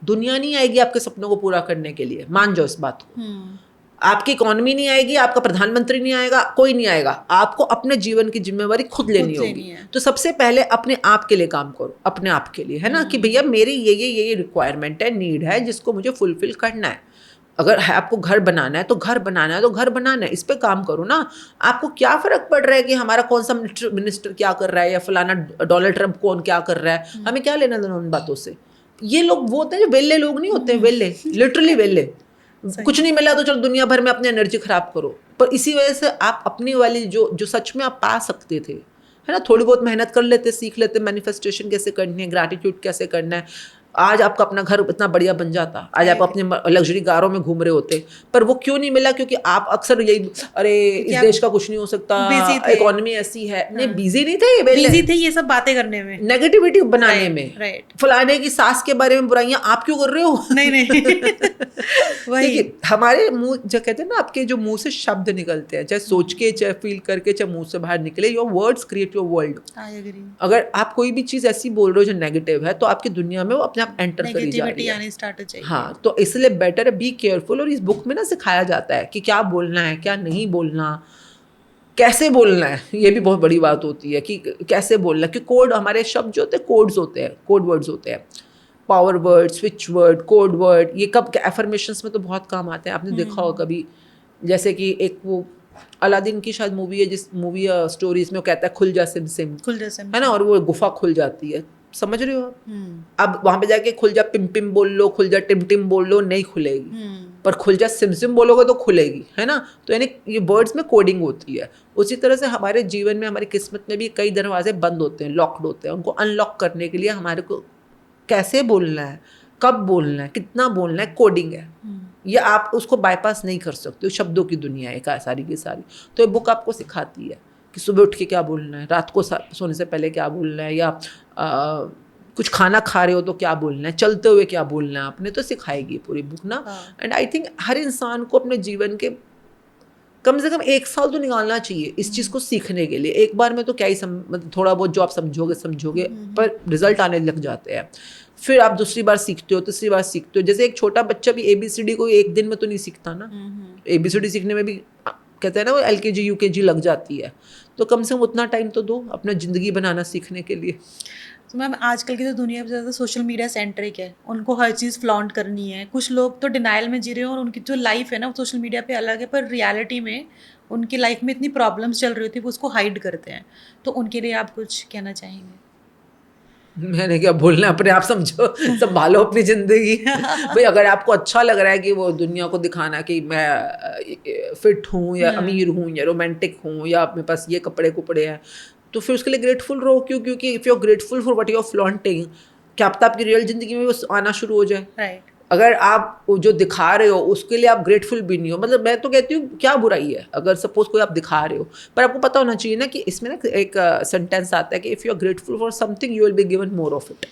दुनिया नहीं आएगी आपके सपनों को पूरा करने के लिए, मान जाओ इस बात को। आपकी इकोनॉमी नहीं आएगी, आपका प्रधानमंत्री नहीं आएगा, कोई नहीं आएगा, आपको अपने जीवन की जिम्मेवारी खुद लेनी होगी। तो सबसे पहले अपने आप के लिए काम करो, अपने आप के लिए, है ना, कि भैया मेरी ये रिक्वायरमेंट है, नीड है, जिसको मुझे फुलफिल करना है। अगर है आपको घर बनाना है तो घर बनाना है, इस पे काम करो ना। आपको क्या फर्क पड़ रहा है कि हमारा कौन सा मिनिस्टर क्या कर रहा है या फलाना डोनाल्ड ट्रंप कौन क्या कर रहा है, हमें क्या लेना देना उन बातों से। ये लोग वो होते हैं जो वेल्ले लोग नहीं होते हैं, वेल्ले, लिटरली वेल्ले। कुछ नहीं मिला तो चलो दुनिया भर में अपनी एनर्जी खराब करो, पर इसी वजह से आप अपनी वाली जो सच में आप पा सकते थे, है ना, थोड़ी बहुत मेहनत कर लेते, सीख लेते, मैनिफेस्टेशन कैसे करनी है, ग्रैटिट्यूड कैसे करना है, आज आपका अपना घर इतना बढ़िया बन जाता, आज आप अपने लग्जरी कारों में घूम रहे होते। पर वो क्यों नहीं मिला? क्योंकि आप अक्सर यही, अरे इस देश का कुछ नहीं हो सकता, इकोनॉमी ऐसी है। नहीं, बिजी नहीं थे, बिजी थे ये सब बातें करने में, नेगेटिविटी बनाने में, फलाने की सास के बारे में बुराइयां आप क्यों कर रहे हो? नहीं वही हमारे मुंह जो कहते हैं ना, आपके जो मुंह से शब्द निकलते हैं, चाहे सोच के, चाहे फील करके, चाहे मुंह से बाहर निकले, your words create your world. अगर आप कोई भी चीज ऐसी बोल रहे हो जो नेगेटिव है, तो आपकी दुनिया में वो अपने एंटर करी जा रही है, स्टार्ट हो जाएगी। हाँ, तो इसलिए बेटर है बी केयरफुल। और इस बुक में ना सिखाया जाता है कि क्या बोलना है, क्या नहीं बोलना, कैसे बोलना है। ये भी बहुत बड़ी बात होती है कि कैसे बोलना, कि कोड, हमारे शब्द जो होते हैं कोड्स होते हैं, कोड वर्ड्स होते हैं, power word, switch word, code word. ये कब एफर्मेशंस में तो बहुत काम आते हैं। आपने देखा हो कभी, जैसे कि एक वो अलादीन की शायद मूवी है, जिस मूवी स्टोरीज में वो कहता है खुल जा सिम सिम, है ना, और वो गुफा खुल जाती है, समझ रहे हो आप? अब वहां पे जाके खुल जा पिम पिम बोल लो, खुल जा टिम टिम बोल लो, नहीं खुलेगी, पर खुल जा सिम सिम बोलोगे तो खुलेगी, है ना। तो यानी ये वर्ड्स में कोडिंग होती है। उसी तरह से हमारे जीवन में, हमारी किस्मत में भी कई दरवाजे बंद होते हैं, लॉक्ड होते हैं। उनको अनलॉक करने के लिए हमारे को कैसे बोलना है, कब बोलना है, कितना बोलना है, कोडिंग है। ये आप उसको बाईपास नहीं कर सकते, शब्दों की दुनिया है सारी की सारी। तो ये बुक आपको सिखाती है कि सुबह उठ के क्या बोलना है, रात को सोने से पहले क्या बोलना है, या कुछ खाना खा रहे हो तो क्या बोलना है, चलते हुए क्या बोलना है, आपने तो सिखाएगी पूरी बुक ना। एंड आई थिंक हर इंसान को अपने जीवन के कम से कम 1 साल तो निकालना चाहिए इस चीज़ को सीखने के लिए। एक बार में तो क्या ही मतलब थोड़ा बहुत जो आप समझोगे, पर रिजल्ट आने लग जाते हैं। फिर आप दूसरी बार सीखते हो, तीसरी बार सीखते हो। जैसे एक छोटा बच्चा भी ABCD को एक दिन में तो नहीं सीखता ना। ABCD सीखने में भी कहते हैं ना वो LKG UKG लग जाती है। तो कम से कम उतना टाइम तो दो अपना ज़िंदगी बनाना सीखने के लिए। तो मैम आजकल की तो दुनिया में ज़्यादा सोशल मीडिया सेंट्रिक है, उनको हर चीज़ फ्लॉन्ट करनी है। कुछ लोग तो डिनाइल में जी रहे हैं और उनकी जो लाइफ है ना वो सोशल मीडिया पे अलग है, पर रियलिटी में उनकी लाइफ में इतनी प्रॉब्लम्स चल रही होती है, वो उसको हाइड करते हैं। तो उनके लिए आप कुछ कहना चाहेंगे? मैंने क्या बोलना, अपने आप समझो, संभालो अपनी ज़िंदगी। भाई अगर आपको अच्छा लग रहा है कि वो दुनिया को दिखाना कि मैं फिट हूँ या अमीर हूँ या रोमांटिक हूँ या अपने पास ये कपड़े कुपड़े हैं, तो फिर उसके लिए ग्रेटफुल रहो। क्योंकि if you are grateful for what you are flaunting, क्या पता आपकी रियल ज़िंदगी में वो आना शुरू हो जाए। राइट। अगर आप जो दिखा रहे हो उसके लिए आप ग्रेटफुल भी नहीं हो, मतलब मैं तो कहती हूँ क्या बुराई है अगर सपोज कोई आप दिखा रहे हो, पर आपको पता होना चाहिए ना कि इसमें ना एक सेंटेंस आता है कि if you are grateful for something you will be given more of it,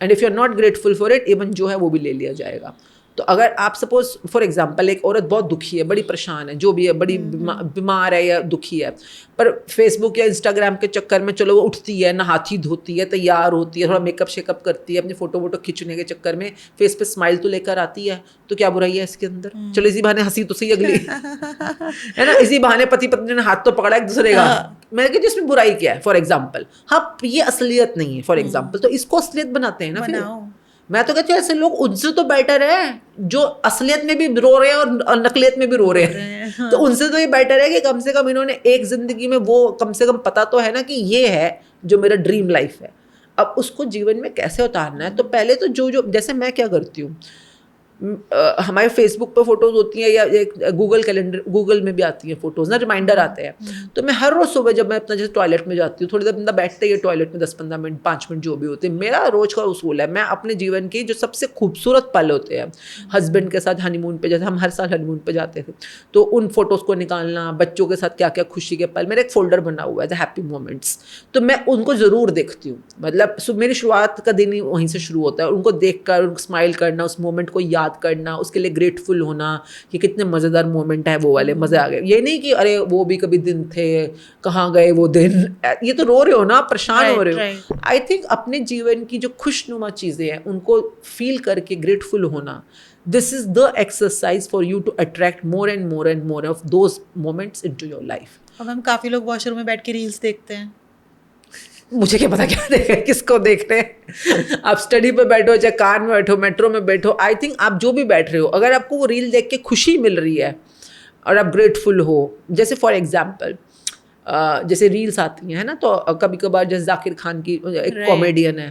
and if you are not grateful for it even जो है वो भी ले लिया जाएगा। तो अगर आप सपोज फॉर एग्जांपल एक औरत बहुत दुखी है, बड़ी परेशान है, जो भी है, बड़ी बीमार है या दुखी है, पर फेसबुक या इंस्टाग्राम के चक्कर में चलो वो उठती है, नहाती धोती है, तैयार होती है, थोड़ा मेकअप शेकअप करती है, अपनी फोटो वोटो खींचने के चक्कर में फेस पे स्माइल तो लेकर आती है, तो क्या बुराई है इसके अंदर? चलो इसी बहाने हंसी तो सही अगली है ना, इसी बहाने पति पत्नी ने हाथ तो पकड़ा एक दूसरे का, मैंने कहा इसमें बुराई क्या है फॉर एग्जाम्पल। हाँ, ये असलियत नहीं है फॉर एग्जाम्पल, तो इसको असलियत बनाते हैं ना फिर। मैं तो कहती हूँ ऐसे लोग उनसे तो बेटर है जो असलियत में भी रो रहे हैं और नकलियत में भी रो रहे हैं। हाँ। तो उनसे तो ये बेटर है कि कम से कम इन्होंने एक जिंदगी में वो कम से कम पता तो है ना कि ये है जो मेरा ड्रीम लाइफ है। अब उसको जीवन में कैसे उतारना है, तो पहले तो जो जैसे मैं क्या करती हूँ, हमारे फेसबुक पर फोटोज़ होती हैं या एक गूगल कैलेंडर, गूगल में भी आती हैं फोटोज़ ना, रिमाइंडर आते हैं, तो मैं हर रोज़ सुबह जब मैं अपना जैसे टॉयलेट में जाती हूँ, थोड़ी देर बंदा बैठते ही टॉयलेट में 10-15 मिनट 5 मिनट जो भी होते हैं, मेरा रोज़ का उसूल है मैं अपने जीवन के जो सबसे खूबसूरत पल होते हैं, हस्बैंड के साथ हनीमून पे, जैसे हम हर साल हनीमून पे जाते थे, तो उन फोटोज़ को निकालना, बच्चों के साथ क्या क्या खुशी के पल, मेरा एक फोल्डर बना हुआ है द हैप्पी मोमेंट्स, तो मैं उनको ज़रूर देखती हूँ। मतलब मेरी शुरुआत का दिन ही वहीं से शुरू होता है, उनको देख कर उनको स्माइल करना, उस मोमेंट को याद करना, उसके लिए ग्रेटफुल होना कि कितने मज़ेदार मोमेंट है, वो वाले मज़े आ गए। ये नहीं कि अरे वो भी कभी दिन थे, कहाँ गए वो दिन, ये तो रो रहे हो ना, परेशान हो रहे हो। आई थिंक अपने जीवन की जो खुशनुमा चीज़ें हैं उनको फील करके ग्रेटफुल होना, this is the exercise for you to attract more and more and more of those moments into your life. अब हम काफ़ी लोग वॉशरूम में बैठ के रील्स देखते हैं, मुझे क्या पता क्या देख रहे हैं, किसको देख रहे हैं। आप स्टडी पे बैठो, चाहे कार में बैठो, मेट्रो में बैठो, आई थिंक आप जो भी बैठ रहे हो, अगर आपको वो रील देख के खुशी मिल रही है और आप ग्रेटफुल हो, जैसे फॉर एग्जांपल जैसे रील्स आती हैं है ना, तो कभी कभार जैसे जाकिर खान की एक कॉमेडियन है,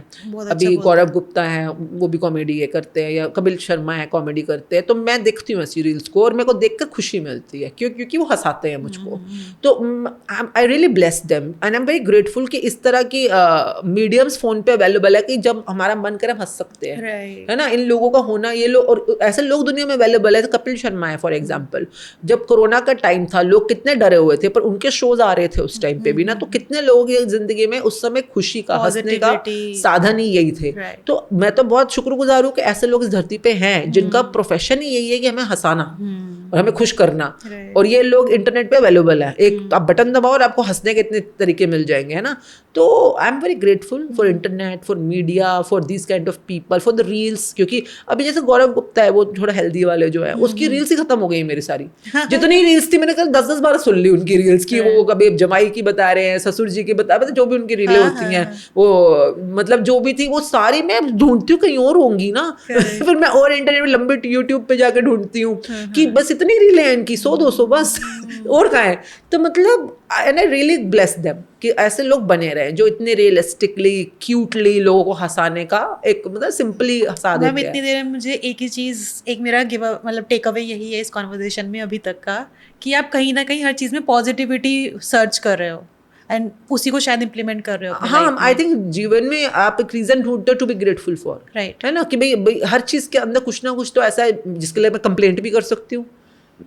अभी गौरव गुप्ता है वो भी कॉमेडी करते हैं, या कपिल शर्मा है कॉमेडी करते हैं, तो मैं देखती हूँ ऐसी रील्स को और मेरे को देखकर खुशी मिलती है, क्योंकि वो हंसाते हैं मुझको। तो I really bless them and I am very grateful कि इस तरह की मीडियम्स फ़ोन पे अवेलेबल है कि जब हमारा मन करे हम हंस सकते हैं, है ना, इन लोगों का होना, ये लोग और ऐसे लोग दुनिया में अवेलेबल है। तो कपिल शर्मा है फॉर एग्जाम्पल, जब कोरोना का टाइम था लोग कितने डरे हुए थे, पर उनके शोज आ रहे थे उस टाइम पे भी ना, तो कितने लोग ये जिंदगी में उस समय खुशी का, हंसने का साधन ही यही थे। तो मैं तो बहुत शुक्रगुजार हूँ कि ऐसे लोग इस धरती पे हैं जिनका प्रोफेशन ही यही है कि हमें हंसाना और हमें खुश करना, और ये लोग इंटरनेट पे अवेलेबल है, एक आप बटन दबाओ और आपको हंसने के इतने तरीके मिल जाएंगे, है ना। तो आई am very grateful for internet, for media, for this kind of people, for the reels, क्योंकि अभी जैसे गौरव गुप्ता है वो थोड़ा हेल्दी वाले जो है, उसकी रील्स ही खत्म हो गई मेरी सारी, जितनी रील्स थी मैंने कल 10-10 बार सुन ली उनकी रील्स की, वो कभी जमाई की बता रहे हैं, ससुर जी की बता, जो भी उनकी रीलें होती हैं वो, मतलब जो भी थी वो सारी मैं ढूंढती हूँ कहीं और होंगी ना फिर मैं और इंटरनेट में लंबे यूट्यूब पे जाके ढूंढती हूँ कि बस इतनी रीलें हैं इनकी 100-200 बस और कहाँ है। तो मतलब आई रियली ब्लेस देम कि ऐसे लोग बने रहे जो इतने रियलिस्टिकली क्यूटली लोगों को हंसाने का एक मतलब सिंपली हंसा देते हैं। इतनी देर में मुझे एक ही चीज़, एक मेरा मतलब टेक अवे यही है इस कॉन्वर्सेशन में अभी तक का, कि आप कहीं ना कहीं हर चीज़ में पॉजिटिविटी सर्च कर रहे हो एंड उसी को शायद इम्प्लीमेंट कर रहे हो। हाँ, आई थिंक जीवन में आप एक रीजन ढूंढते हो to be grateful for, right, है ना, कि भाई हर चीज़ के अंदर कुछ ना कुछ तो ऐसा है जिसके लिए मैं कंप्लेंट भी कर सकती हूँ।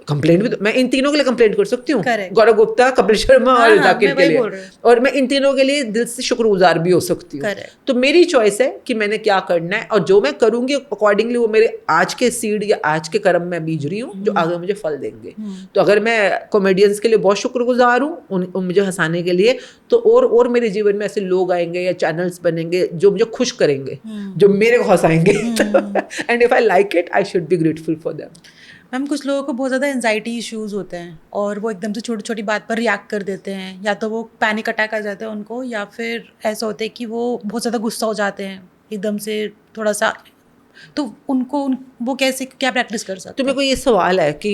कंप्लेंट भी तो मैं इन तीनों के लिए कंप्लेंट कर सकती हूँ, गौरव गुप्ता, कपिल शर्मा और जाकिर के लिए, और मैं इन तीनों के लिए दिल से शुक्रगुजार भी हो सकती हूँ। तो मेरी चॉइस है कि मैंने क्या करना है, और जो मैं करूँगी अकॉर्डिंगली वो मेरे आज के सीड या आज के कर्म में बीज रही हूँ जो आगे मुझे फल देंगे। तो अगर मैं कॉमेडियंस के लिए बहुत शुक्रगुजार हूँ मुझे हंसाने के लिए, तो और मेरे जीवन में ऐसे लोग आएंगे या चैनल्स बनेंगे जो मुझे खुश करेंगे, जो मेरे को हंसाएंगे, and if I like it I should be grateful for them. Ma'am कुछ लोगों को बहुत ज़्यादा एंजाइटी इश्यूज़ होते हैं और वो एकदम से छोटी छोटी बात पर रिएक्ट कर देते हैं, या तो वो पैनिक अटैक आ जाता है उनको, या फिर ऐसा होता है कि वो बहुत ज़्यादा गुस्सा हो जाते हैं एकदम से थोड़ा सा, तो उनको वो कैसे क्या प्रैक्टिस कर सकते हैं? तो मेरे को ये सवाल है कि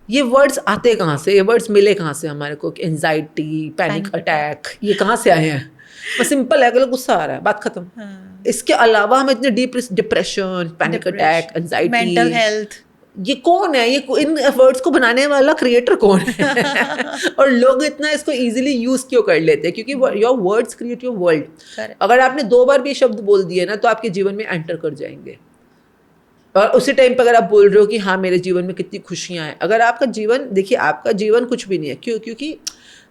ये वर्ड्स आते कहाँ से, ये वर्ड्स मिले कहाँ से हमारे को, एंजाइटी, पैनिक अटैक, ये कहाँ से आए हैं? बस सिंपल है, अगर गुस्सा आ रहा है बात खत्म। हाँ। इसके अलावा हम इतने deep depression, panic attack, anxiety, mental health, ये कौन है, ये इन वर्ड्स को बनाने वाला क्रिएटर कौन है? और लोग इतना इसको इजीली यूज क्यों कर लेते हैं? क्योंकि your words create your world. अगर आपने 2 बार भी शब्द बोल दिए ना तो आपके जीवन में एंटर कर जाएंगे। और उसी टाइम पर अगर आप बोल रहे हो कि हाँ मेरे जीवन में कितनी खुशियाँ हैं, अगर आपका जीवन, देखिए आपका जीवन कुछ भी नहीं है, क्यों? क्योंकि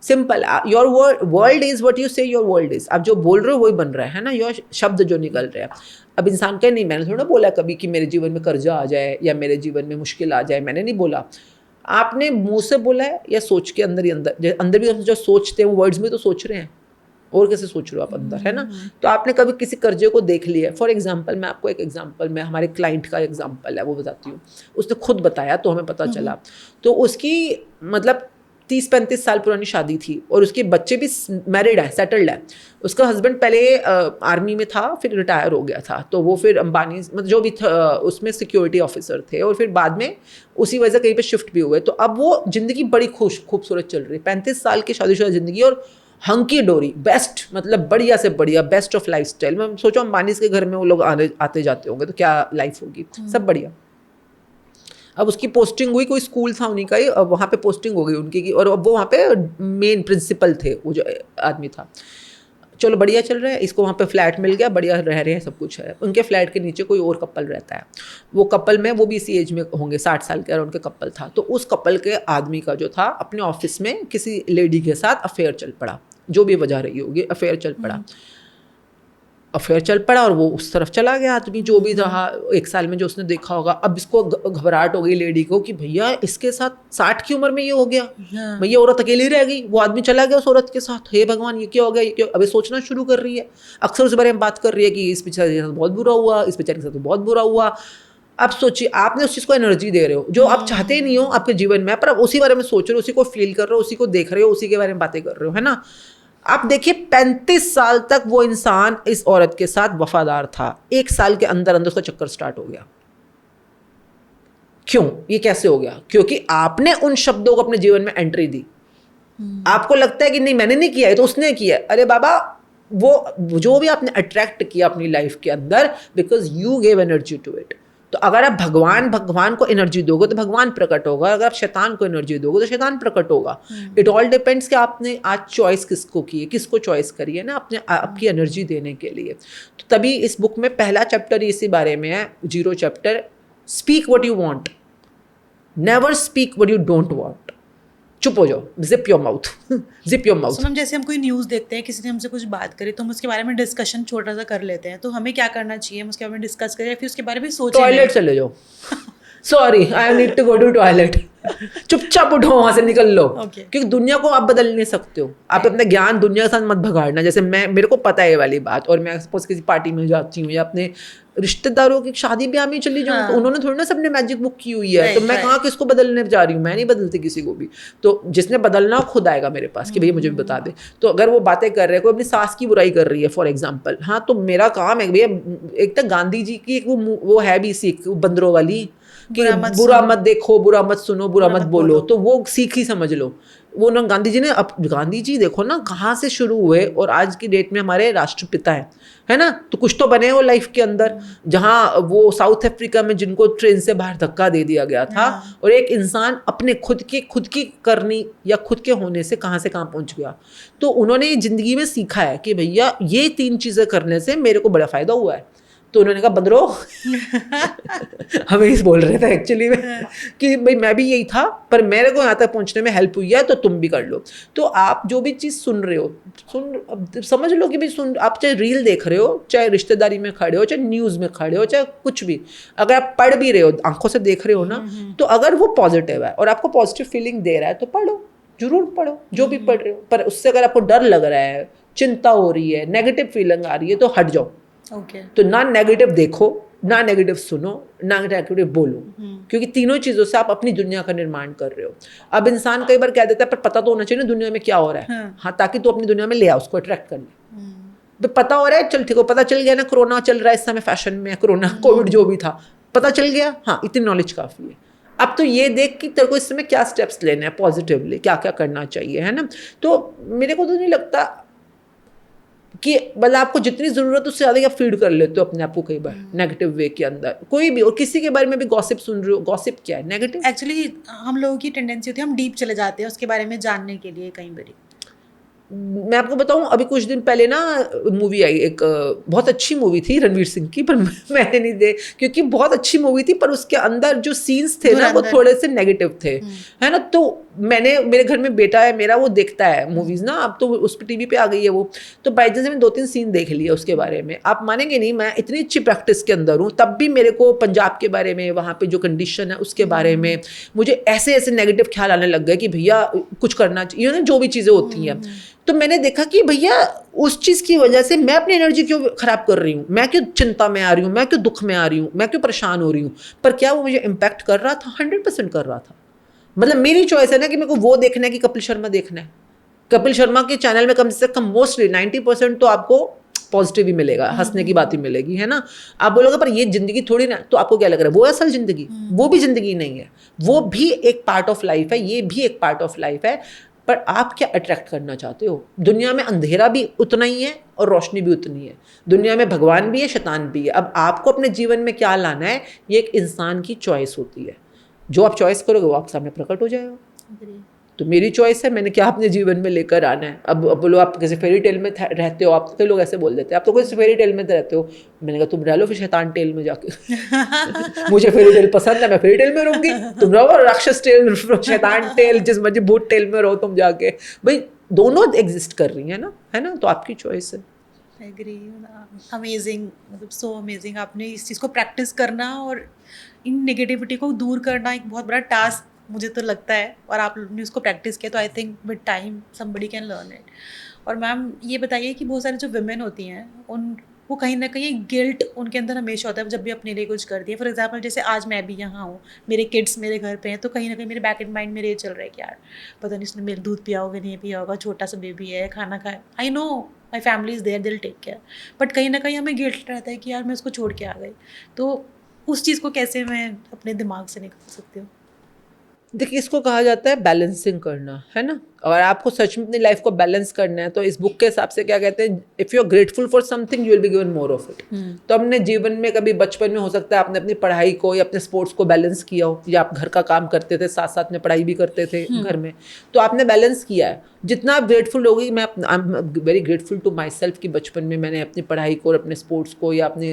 simple, your world is what you से योर वर्ल्ड इज, आप जो बोल रहे हो वही बन रहा है ना, योर शब्द जो निकल रहे हैं। अब इंसान कहे नहीं, मैंने थोड़ा बोला कभी कि मेरे जीवन में कर्जा आ जाए या मेरे जीवन में मुश्किल आ जाए, मैंने नहीं बोला। आपने मुंह से बोला है या सोच के अंदर ही अंदर भी हम जो सोचते हैं वो वर्ड्स में तो सोच रहे हैं, और कैसे सोच रहे हो आप अंदर, है ना? तो आपने कभी किसी कर्जे को देख लिया, फॉर एग्जांपल मैं आपको एक एग्जांपल, मैं हमारे क्लाइंट का एग्जांपल है वो बताती हूँ। उसने खुद बताया तो हमें पता चला। तो उसकी मतलब 30-35 साल पुरानी शादी थी और उसके बच्चे भी मैरिड है, सेटल्ड है। उसका हस्बैंड पहले आर्मी में था, फिर रिटायर हो गया था, तो वो फिर अंबानी मतलब जो भी था उसमें सिक्योरिटी ऑफिसर थे, और फिर बाद में उसी वजह से कहीं पे शिफ्ट भी हुए। तो अब वो ज़िंदगी बड़ी खूबसूरत चल रही, 35 साल की शादीशुदा ज़िंदगी, और हंकी डोरी, बेस्ट, मतलब बढ़िया से बढ़िया, बेस्ट ऑफ लाइफ स्टाइल। मैं सोचो अंबानी के घर में वो लोग आते जाते होंगे तो क्या लाइफ होगी, सब बढ़िया। अब उसकी पोस्टिंग हुई, कोई स्कूल था उन्हीं का ही, अब वहाँ पे पोस्टिंग हो गई उनकी की, और अब वो वहाँ पे मेन प्रिंसिपल थे, वो जो आदमी था। चलो बढ़िया चल रहा है, इसको वहाँ पे फ्लैट मिल गया, बढ़िया रह रहे हैं, सब कुछ है। उनके फ्लैट के नीचे कोई और कपल रहता है, वो कपल में वो भी इसी एज में होंगे, 60 साल के अराउंड के कपल था। तो उस कपल के आदमी का जो था अपने ऑफिस में किसी लेडी के साथ अफेयर चल पड़ा, जो भी वजह रही होगी, अफेयर चल पड़ा और वो उस तरफ चला गया आदमी, जो भी रहा 1 साल में जो उसने देखा होगा। अब इसको घबराहट हो गई लेडी को कि भैया इसके साथ 60 की उम्र में ये हो गया, भैया औरत अकेली रह गई, वो आदमी चला गया उस औरत के साथ, हे भगवान ये क्या हो गया, ये क्या। अभी सोचना शुरू कर रही है, अक्सर उस बारे में बात कर रही है कि इस बेचारे के साथ बहुत बुरा हुआ, इस बेचारे के साथ बहुत बुरा हुआ। अब सोचिए, आपने उस चीज़ को एनर्जी दे रहे हो जो आप चाहते ही नहीं हो आपके जीवन में, पर आप उसी बारे में सोच रहे हो, उसी को फील कर रहे हो, उसी को देख रहे हो, उसी के बारे में बातें कर रहे हो, है ना? आप देखिए 35 साल तक वो इंसान इस औरत के साथ वफादार था, 1 साल के अंदर अंदर उसका चक्कर स्टार्ट हो गया। क्यों? ये कैसे हो गया? क्योंकि आपने उन शब्दों को अपने जीवन में एंट्री दी। आपको लगता है कि नहीं मैंने नहीं किया है तो उसने किया है। अरे बाबा, वो जो भी आपने अट्रैक्ट किया अपनी लाइफ के अंदर, because you gave energy to it. तो अगर आप भगवान को एनर्जी दोगे तो भगवान प्रकट होगा, अगर आप शैतान को एनर्जी दोगे तो शैतान प्रकट होगा। इट ऑल डिपेंड्स कि आपने आज चॉइस किसको की है, किसको चॉइस करी है ना अपने आपकी एनर्जी देने के लिए। तो तभी इस बुक में पहला चैप्टर इसी बारे में है, 0 chapter, speak what you want, never speak what you don't want. चुप हो जाओ, zip your mouth, zip your mouth. हम जैसे हम कोई न्यूज़ देखते हैं, किसी ने हमसे कुछ बात करी तो हम उसके बारे में डिस्कशन छोटा सा कर लेते हैं, तो हमें क्या करना चाहिए? हम उसके बारे में डिस्कस करें या फिर उसके बारे में सोचें? टॉयलेट चले जाओ। Sorry, I need to go to toilet. चुपचाप उठो वहां से, निकल लो। क्योंकि दुनिया को आप बदल नहीं सकते हो। आप अपने ज्ञान दुनिया के साथ मत भगाड़ना। जैसे मेरे को पता है ये वाली बात, और मैं सपोज किसी पार्टी में जाती हूँ या अपने रिश्तेदारों की शादी ब्याह में चली जाऊँ, तो उन्होंने थोड़ी ना सबने मैजिक बुक की हुई है, तो मैं कहाँ किसको बदलने जा रही हूँ? मैं नहीं बदलती किसी को भी। तो जिसने बदलना हो खुद आएगा मेरे पास कि भैया मुझे भी बता दे। तो अगर वो बातें कर रहे हैं, कोई अपनी सास की बुराई कर रही है फॉर एग्जाम्पल, हाँ, तो मेरा काम है भैया, एक तक गांधी जी की एक वो है भी सीख, बंदरों वाली, कि बुरा मत देखो, बुरा मत सुनो, बुरा मत बोलो, तो वो सीख ही समझ लो। वो ना गांधी जी ने, अब गांधी जी देखो ना कहाँ से शुरू हुए और आज की डेट में हमारे राष्ट्रपिता है ना? तो कुछ तो बने हो लाइफ के अंदर। जहाँ वो साउथ अफ्रीका में जिनको ट्रेन से बाहर धक्का दे दिया गया था, और एक इंसान अपने खुद की करनी या खुद के होने से कहाँ से कहाँ पहुँच गया। तो उन्होंने जिंदगी में सीखा है कि भैया ये 3 चीज़ें करने से मेरे को बड़ा फायदा हुआ है। तो उन्होंने कहा बंदरो हमें इस बोल रहे थे एक्चुअली में कि भाई मैं भी यही था, पर मेरे को यहाँ तक पहुँचने में हेल्प हुई है, तो तुम भी कर लो। तो आप जो भी चीज़ सुन रहे हो, समझ लो कि भाई आप चाहे रील देख रहे हो, चाहे रिश्तेदारी में खड़े हो, चाहे न्यूज़ में खड़े हो, चाहे कुछ भी, अगर आप पढ़ भी रहे हो, आंखों से देख रहे हो ना, तो अगर वो पॉजिटिव है और आपको पॉजिटिव फीलिंग दे रहा है तो पढ़ो, जरूर पढ़ो जो भी पढ़ रहे हो। पर उससे अगर आपको डर लग रहा है, चिंता हो रही है, नेगेटिव फीलिंग आ रही है, तो हट जाओ। तो ना नेगेटिव देखो, ना नेगेटिव सुनो, ना नेगेटिव बोलो, क्योंकि तीनों चीज़ों से आप अपनी दुनिया का निर्माण कर रहे हो। अब इंसान कई बार कह देता है पर पता तो होना चाहिए ना दुनिया में क्या हो रहा है। हाँ, ताकि तू अपनी दुनिया में ले आ, उसको अट्रैक्ट कर ले। तो पता हो रहा है, चल ठीक हो, पता चल गया ना कोरोना चल रहा है इस समय, फैशन में कोरोना, कोविड जो भी था, पता चल गया, हाँ, इतनी नॉलेज काफ़ी है। अब तो ये देख कि तेरे को इस समय क्या स्टेप्स लेने हैं पॉजिटिवली, क्या क्या करना चाहिए, है ना? तो मेरे को तो नहीं लगता कि मतलब आपको जितनी ज़रूरत उससे ज़्यादा आप फीड कर लेते हो अपने आप को कई बार नेगेटिव वे के अंदर, कोई भी, और किसी के बारे में भी गॉसिप सुन रहे हो। गॉसिप क्या है? नेगेटिव। एक्चुअली हम लोगों की टेंडेंसी होती है हम डीप चले जाते हैं उसके बारे में जानने के लिए कई बार। मैं आपको बताऊं, अभी कुछ दिन पहले ना मूवी आई एक, बहुत अच्छी मूवी थी रणवीर सिंह की, पर मैंने नहीं देख, क्योंकि बहुत अच्छी मूवी थी पर उसके अंदर जो सीन्स थे ना वो थोड़े से नेगेटिव थे, है ना। तो मैंने, मेरे घर में बेटा है मेरा, वो देखता है मूवीज ना, अब तो उस पर टीवी पे आ गई है वो, तो बाई चांस मैंने 2-3 सीन देख लिया उसके बारे में। आप मानेंगे नहीं, मैं इतनी अच्छी प्रैक्टिस के अंदर हूँ, तब भी मेरे को पंजाब के बारे में, वहाँ पे जो कंडीशन है उसके बारे में मुझे ऐसे ऐसे नेगेटिव ख्याल आने लग गए कि भैया कुछ करना चाहिए ना, जो भी चीज़ें होती हैं। तो मैंने देखा कि भैया उस चीज़ की वजह से मैं अपनी एनर्जी क्यों खराब कर रही हूँ, मैं क्यों चिंता में आ रही हूँ, मैं क्यों दुख में आ रही हूँ, मैं क्यों परेशान हो रही हूँ। पर क्या वो मुझे इम्पैक्ट कर रहा था? 100% कर रहा था। मतलब मेरी चॉइस है ना कि मेरे को वो देखना है कि कपिल शर्मा देखना है। कपिल शर्मा के चैनल में कम से कम मोस्टली 90% तो आपको पॉजिटिव ही मिलेगा, हंसने की बात ही मिलेगी, है ना। आप बोलोगे पर ये जिंदगी थोड़ी ना, तो आपको क्या लग रहा है वो असल जिंदगी? वो भी जिंदगी नहीं है, वो भी एक पार्ट ऑफ लाइफ है, ये भी एक पार्ट ऑफ लाइफ है। पर आप क्या अट्रैक्ट करना चाहते हो? दुनिया में अंधेरा भी उतना ही है और रोशनी भी उतनी है। दुनिया में भगवान भी है, शैतान भी है। अब आपको अपने जीवन में क्या लाना है, ये एक इंसान की चॉइस होती है। जो आप चॉइस करोगे वो आपके सामने प्रकट हो जाएगा। तो मेरी चॉइस है, मैंने क्या अपने जीवन में लेकर आना है। अब बोलो आप किसी फेरी टेल में रहते हो, आप कई लोग ऐसे बोल देते हैं आप तो किसी फेरी टेल में रहते हो। मैंने कहा तुम रह लो फिर शैतान टेल में जाके मुझे फेरी टेल पसंद है, मैं फेरी टेल में रहूंगी। तुम रहो राक्षस टेल, शैतान टेल, जिस मर्जी भूत टेल में रहो तुम जाके। भाई दोनों एग्जिस्ट कर रही है ना, तो आपकी चॉइस है। एग्री, अमेजिंग, मतलब सो अमेजिंग। आपने इस चीज़ को प्रैक्टिस करना और इन नेगेटिविटी को दूर करना एक बहुत बड़ा टास्क मुझे तो लगता है, और आपने उसको प्रैक्टिस किया तो I think with time somebody can learn it. और मैम ये बताइए कि बहुत सारी जो विमेन होती हैं उन वो कहीं ना कहीं गिल्ट उनके अंदर हमेशा होता है जब भी अपने लिए कुछ करती है। फॉर एग्जांपल जैसे आज मैं भी यहाँ हूँ, मेरे किड्स मेरे घर पे हैं, तो कहीं ना कहीं मेरे बैक इन माइंड में ये चल रहा है कि यार पता नहीं इसने मेरे दूध पिया होगा नहीं पिया होगा, छोटा सा बेबी है, खाना खाए, I know my family is there, दिल टेक केयर, बट कहीं ना कहीं हमें गिल्ट रहता है कि यार मैं उसको छोड़ के आ गई। तो उस चीज़ को कैसे मैं अपने दिमाग से निकाल सकती हूँ? देखिए इसको कहा जाता है बैलेंसिंग करना, है ना। और आपको सच में अपनी लाइफ को बैलेंस करना है तो इस बुक के हिसाब से क्या कहते हैं, if you are grateful for something you will be given more of it. तो हमने जीवन में कभी बचपन में हो सकता है आपने अपनी पढ़ाई को या अपने स्पोर्ट्स को बैलेंस किया हो, या आप घर का काम करते थे साथ साथ में पढ़ाई भी करते थे घर में, तो आपने बैलेंस किया है। जितना आप ग्रेटफुल होगी, मैं I am very grateful to myself कि बचपन में मैंने अपनी पढ़ाई को और अपने स्पोर्ट्स को या अपने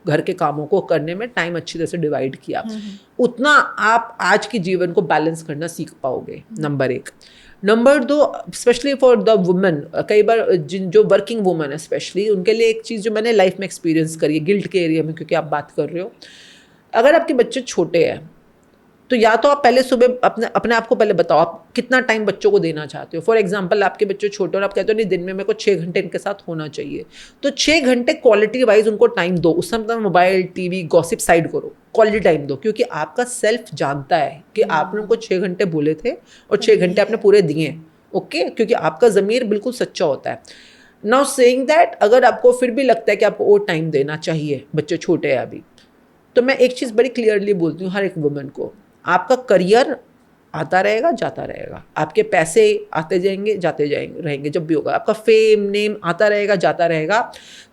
घर के कामों को करने में टाइम अच्छी तरह से डिवाइड किया, उतना आप आज के जीवन को बैलेंस करना सीख पाओगे। Number 1। Number 2, specially for the women, कई बार जो वर्किंग वुमेन है स्पेशली उनके लिए एक चीज़ जो मैंने लाइफ में एक्सपीरियंस करी है गिल्ट के एरिया में, क्योंकि आप बात कर रहे हो, अगर आपके बच्चे छोटे हैं तो या तो आप पहले सुबह अपने आप को पहले बताओ आप कितना टाइम बच्चों को देना चाहते हो। फॉर एग्जांपल आपके बच्चे छोटे और आप कहते हो नहीं दिन में मेरे को 6 घंटे इनके साथ होना चाहिए, तो 6 घंटे क्वालिटी वाइज उनको टाइम दो। उस समय मोबाइल टीवी गॉसिप साइड करो, क्वालिटी टाइम दो, क्योंकि आपका सेल्फ जानता है कि आपने उनको 6 घंटे बोले थे और 6 घंटे आपने पूरे दिए। ओके, क्योंकि आपका ज़मीर बिल्कुल सच्चा होता है। नाउ सेइंग दैट, अगर आपको फिर भी लगता है कि आपको और टाइम देना चाहिए, बच्चे छोटे हैं अभी, तो मैं एक चीज़ बड़ी क्लियरली बोलती हूँ हर एक वुमेन को, आपका करियर आता रहेगा जाता रहेगा, आपके पैसे आते जाएंगे जाते जाएंगे रहेंगे, जब भी होगा आपका फेम नेम आता रहेगा जाता रहेगा,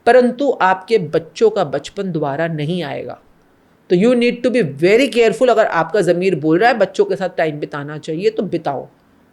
परंतु आपके बच्चों का बचपन दोबारा नहीं आएगा। तो you need to be very careful. अगर आपका ज़मीर बोल रहा है बच्चों के साथ टाइम बिताना चाहिए तो बिताओ,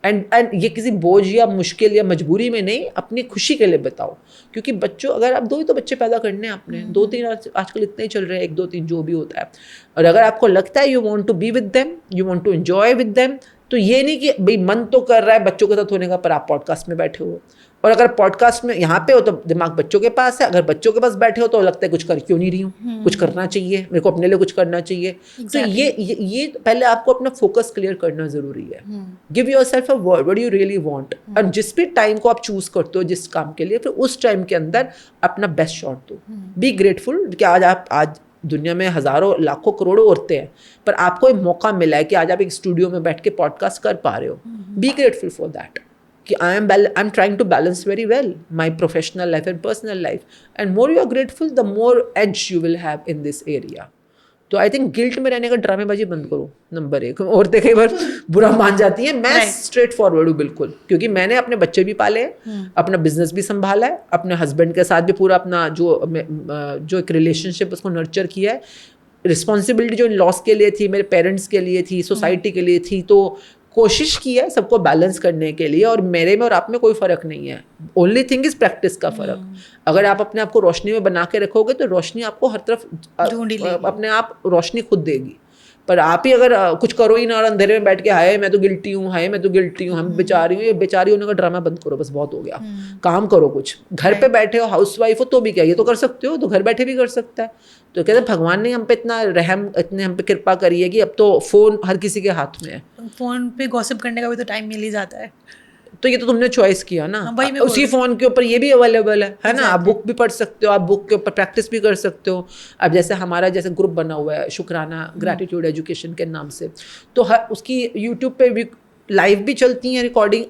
एंड ये किसी बोझ या मुश्किल या मजबूरी में नहीं, अपनी खुशी के लिए बताओ। क्योंकि बच्चों, अगर आप 2 ही तो बच्चे पैदा करने हैं आपने, 2-3 आजकल इतने ही चल रहे हैं, 1-2-3 जो भी होता है। और अगर आपको लगता है you want to be with them, you want to enjoy with them, तो ये नहीं कि भाई मन तो कर रहा है बच्चों के साथ होने का पर आप पॉडकास्ट में बैठे हो, और अगर पॉडकास्ट में यहाँ पे हो तो दिमाग बच्चों के पास है, अगर बच्चों के पास बैठे हो तो लगता है कुछ कर क्यों नहीं रही हूँ, कुछ करना चाहिए मेरे को, अपने लिए कुछ करना चाहिए। तो ये पहले आपको अपना फोकस क्लियर करना जरूरी है। Give yourself a word, what you really want, और जिस भी टाइम को आप चूज करते हो जिस काम के लिए, फिर उस टाइम के अंदर अपना बेस्ट शॉट दो। बी ग्रेटफुल कि आज दुनिया में हज़ारों लाखों करोड़ों औरतें हैं, पर आपको एक मौका मिला है कि आज आप एक स्टूडियो में बैठ के पॉडकास्ट कर पा रहे हो। बी ग्रेटफुल फॉर दैट कि I am trying to balance very well my professional life and personal life, and more you are grateful the more as you will have in this area. तो I think guilt में रहने का ड्रामेबाजी बंद करो। Number 1, औरतें कई बार बुरा मान जाती हैं, मैं स्ट्रेट फॉरवर्ड हूँ बिल्कुल, क्योंकि मैंने अपने बच्चे भी पाले हैं, अपना बिजनेस भी संभाला है, अपने हस्बैंड के साथ भी पूरा अपना जो एक रिलेशनशिप उसको नर्चर किया है। रिस्पॉन्सिबिलिटी जो इन लॉस के लिए थी, मेरे पेरेंट्स के लिए थी, सोसाइटी के लिए थी, तो कोशिश की है सबको बैलेंस करने के लिए, और मेरे में और आप में कोई फ़र्क नहीं है, ओनली थिंग इज़ प्रैक्टिस का फ़र्क। अगर आप अपने आप को रोशनी में बना के रखोगे तो रोशनी आपको हर तरफ ढूंढ ही लेगी। अपने आप रोशनी खुद देगी। पर आप ही अगर कुछ करो ही ना और अंधेरे में बैठ के हाय मैं तो गिल्टी हूँ, हाय मैं तो गिल्टी हूँ, हम बेचारी हूँ, ये बेचारी होने का ड्रामा बंद करो, बस बहुत हो गया। काम करो कुछ, घर पे बैठे हो, हाउस वाइफ हो तो भी क्या, ये तो कर सकते हो, तो घर बैठे भी कर सकता है। तो कहते हैं भगवान ने हम पे इतना रहम, इतने हम पे कृपा करी है कि अब तो फ़ोन हर किसी के हाथ में है। फ़ोन पे गॉसिप करने का भी तो टाइम मिल ही जाता है। तो ये तो तुमने चॉइस किया ना, वही मैं बोल उसी रही हूँ। फ़ोन के ऊपर ये भी अवेलेबल है ना, आप Exactly. बुक भी पढ़ सकते हो, आप बुक के ऊपर प्रैक्टिस भी कर सकते हो। अब जैसे हमारा जैसे ग्रुप बना हुआ है शुक्राना ग्रैटिट्यूड एजुकेशन के नाम से, तो हर उसकी यूट्यूब पे भी लाइव भी चलती हैं रिकॉर्डिंग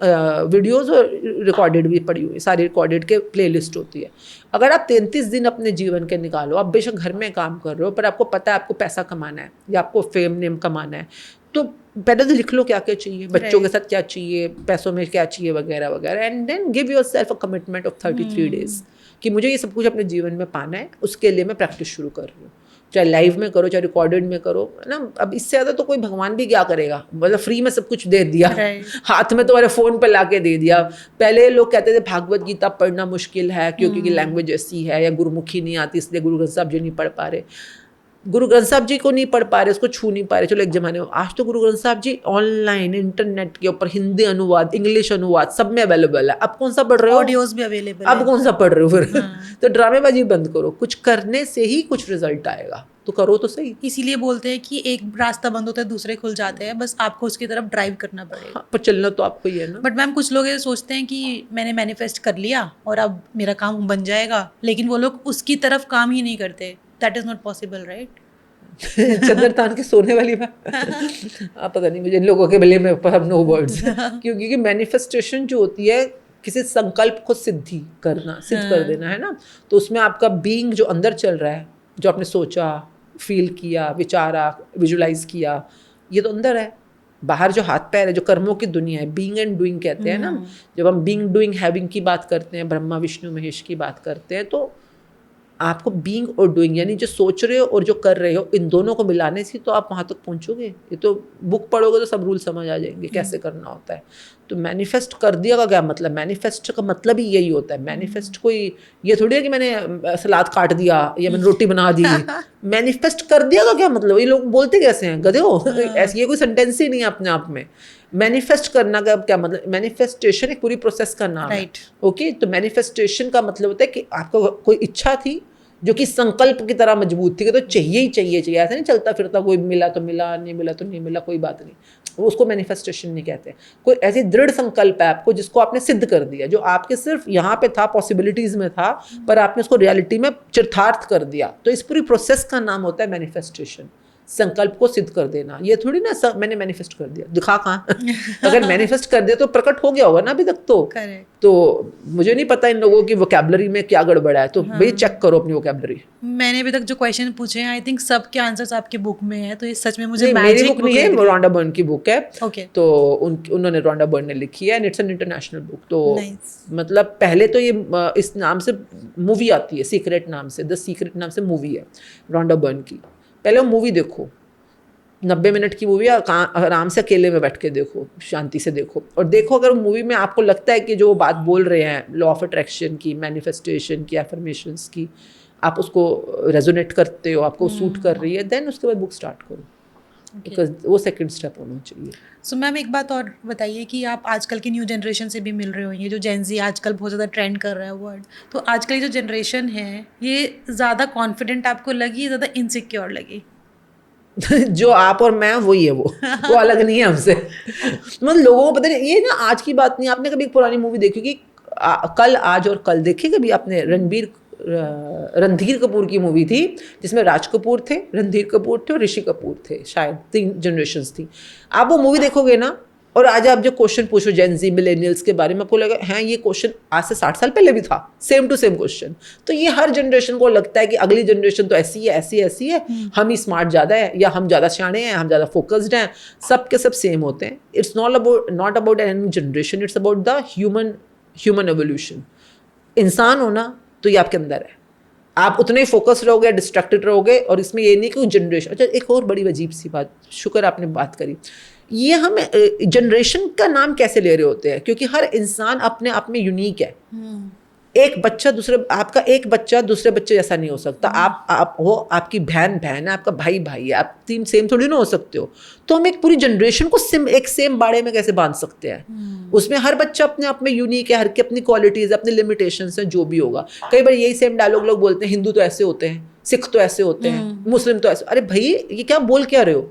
वीडियोस, और रिकॉर्डेड भी पड़ी हुई, सारी रिकॉर्डेड के प्लेलिस्ट होती है। अगर आप 33 दिन अपने जीवन के निकालो, आप बेशक घर में काम कर रहे हो पर आपको पता है आपको पैसा कमाना है या आपको फेम नेम कमाना है, तो पहले तो लिख लो क्या क्या चाहिए, बच्चों के साथ क्या चाहिए, पैसों में क्या चाहिए वगैरह वगैरह, and then give yourself a commitment of 33 days कि मुझे ये सब कुछ अपने जीवन में पाना है, उसके लिए मैं प्रैक्टिस शुरू कर रही हूँ। चाहे लाइव में करो चाहे रिकॉर्डेड में करो, है ना। अब इससे ज़्यादा तो कोई भगवान भी क्या करेगा, मतलब फ्री में सब कुछ दे दिया, हाथ में तुम्हारे फ़ोन पे लाके दे दिया। पहले लोग कहते थे भागवत गीता पढ़ना मुश्किल है क्योंकि लैंग्वेज ऐसी है, या गुरुमुखी नहीं आती इसलिए गुरु ग्रंथ साहब जी नहीं पढ़ पा रहे। गुरु ग्रंथ साहब जी को नहीं पढ़ पा रहे, उसको छू नहीं पा रहे, चलो एक जमाने में, आज तो गुरु ग्रंथ साहब जी ऑनलाइन इंटरनेट के ऊपर हिंदी अनुवाद, इंग्लिश अनुवाद सब में अवेलेबल है। अब कौन सा पढ़ रहे हो, ऑडियोज भी अवेलेबल अब कौन सा पढ़ रहे हो फिर? तो ड्रामेबाजी बंद करो, कुछ करने से ही कुछ रिजल्ट आएगा, तो करो तो सही। इसीलिए बोलते हैं कि एक रास्ता बंद होता है दूसरे खुल जाते हैं, बस आपको उसकी तरफ ड्राइव करना पड़ेगा। हाँ, पर चलना तो आपको ही है ना। बट मैम कुछ लोग ये सोचते हैं कि मैंने मैनिफेस्ट कर लिया और अब मेरा काम बन जाएगा, लेकिन वो लोग उसकी तरफ काम ही नहीं करते। That is not possible, right? चंदर तान के सोने वाली बात आप पता नहीं मुझे इन लोगों के बले में हम नो वर्ड्स क्योंकि मैनिफेस्टेशन जो होती है किसी संकल्प को सिद्ध कर देना है ना, तो उसमें आपका बीइंग जो अंदर चल रहा है, जो आपने सोचा, फील किया, विचारा, विजुलाइज किया, ये तो अंदर है। बाहर जो हाथ पैर है, जो कर्मों की दुनिया है, बीइंग एंड डूइंग कहते हैं ना, जब हम बीइंग डूइंग हैविंग की बात करते हैं, ब्रह्मा विष्णु महेश की बात करते हैं, तो आपको बीइंग और डूइंग यानी जो सोच रहे हो और जो कर रहे हो, इन दोनों को मिलाने से तो आप वहाँ तक पहुँचोगे। ये तो बुक पढ़ोगे तो सब रूल समझ आ जाएंगे कैसे करना होता है। तो मैनिफेस्ट कर दिया का क्या मतलब, मैनिफेस्ट का मतलब ही यही होता है। मैनिफेस्ट कोई ये थोड़ी है कि मैंने सलाद काट दिया या मैंने रोटी बना दी। मैनिफेस्ट कर दिया का क्या मतलब, ये लोग बोलते कैसे हैं, गधे हो? ऐसे ये कोई सेंटेंस ही नहीं है अपने आप में। मैनिफेस्ट करना का क्या मतलब, मैनिफेस्टेशन एक पूरी प्रोसेस का नाम है। ओके, तो मैनिफेस्टेशन का मतलब होता है कि आपको कोई इच्छा थी जो कि संकल्प की तरह मजबूत थी कि तो चाहिए ही चाहिए, ऐसा नहीं चलता फिरता कोई मिला तो मिला, नहीं मिला तो नहीं मिला, कोई बात नहीं, वो उसको मैनिफेस्टेशन नहीं कहते। कोई ऐसी दृढ़ संकल्प है आपको जिसको आपने सिद्ध कर दिया, जो आपके सिर्फ यहाँ पे था, पॉसिबिलिटीज में था, पर आपने उसको रियलिटी में चरितार्थ कर दिया। तो इस पूरी प्रोसेस का नाम होता है मैनिफेस्टेशन, संकल्प को सिद्ध कर देना। ये थोड़ी ना मैंने मैनिफेस्ट कर दिया, दिखा कहाँ अगर मैनिफेस्ट कर दिया तो प्रकट हो गया होगा ना अभी तक तो। तो मुझे नहीं पता इन लोगों की वोकैबुलरी में क्या गड़बड़ा है, तो भाई चेक करो अपनी वोकैबुलरी। मैंने अभी तक जो क्वेश्चन पूछे हैं, आई थिंक सब के आंसर्स आपकी बुक में है, तो ये सच में मुझे मेरी बुक नहीं है, रोंडा बर्न की बुक है। तो उन्होंने रोंडा बर्न ने लिखी है, and it's an international book. तो मतलब पहले तो ये इस नाम से मूवी आती है, सीक्रेट नाम से, द सीक्रेट नाम से मूवी है रोंडा बर्न की। पहले वो मूवी देखो, 90 मिनट की मूवी है, आराम से अकेले में बैठ के देखो, शांति से देखो, और देखो अगर मूवी में आपको लगता है कि जो वो बात बोल रहे हैं लॉ ऑफ अट्रैक्शन की, मैनिफेस्टेशन की, एफर्मेशंस की, आप उसको रेजोनेट करते हो, आपको सूट कर रही है, देन उसके बाद बुक स्टार्ट करो, बिकॉज वो सेकंड स्टेप होना चाहिए। सो मैम एक बात और बताइए कि आप आजकल की न्यू जनरेशन से भी मिल रहे होंगे, जो जेन ज़ी आजकल बहुत ज़्यादा ट्रेंड कर रहा है वर्ड, तो आजकल जो जनरेशन है ये ज़्यादा कॉन्फिडेंट आपको लगी, ज़्यादा इनसिक्योर लगी? जो आप और मैं वही है, वो अलग नहीं है हमसे। मतलब लोगों को पता नहीं, ये ना आज की बात नहीं। आपने कभी एक पुरानी मूवी देखी कि कल, आज और कल देखी कभी आपने? रणधीर कपूर की मूवी थी जिसमें राज कपूर थे, रणधीर कपूर थे और ऋषि कपूर थे, शायद 3 जनरेशन्स थी। आप वो मूवी देखोगे ना, और आज आप जो क्वेश्चन पूछो जेन ज़ी मिलेनियल्स के बारे में, आपको लगेगा हैं ये क्वेश्चन आज से 60 साल पहले भी था, सेम टू सेम क्वेश्चन। तो ये हर जनरेशन को लगता है कि अगली जनरेशन तो ऐसी है, ऐसी है, हम ही स्मार्ट ज़्यादा है, या हम ज़्यादा सियाणे हैं, हम ज़्यादा फोकस्ड हैं, सब के सब सेम होते हैं। It's not about any generation, it's about the human evolution. इंसान होना तो ये आपके अंदर है, आप उतने ही फोकस रहोगे, डिस्ट्रैक्टेड रहोगे, और इसमें ये नहीं कि जनरेशन। अच्छा, एक और बड़ी अजीब सी बात, शुक्र आपने बात करी, ये हम जनरेशन का नाम कैसे ले रहे होते हैं, क्योंकि हर इंसान अपने आप में यूनिक है। एक बच्चा आपका एक बच्चा दूसरे बच्चे जैसा नहीं हो सकता। आप हो, आपकी बहन है, आपका भाई है, आप तीन सेम थोड़ी ना हो सकते हो। तो हम एक पूरी जनरेशन को एक सेम बाड़े में कैसे बांध सकते हैं? उसमें हर बच्चा अपने आप में यूनिक है, हर की अपनी क्वालिटीज, अपनी लिमिटेशंस हैं, जो भी होगा। कई बार यही सेम डायलॉग लोग बोलते हैं, हिंदू तो ऐसे होते हैं, सिख तो ऐसे होते हैं, मुस्लिम तो ऐसे। अरे भाई, ये क्या बोल क्या रहे हो?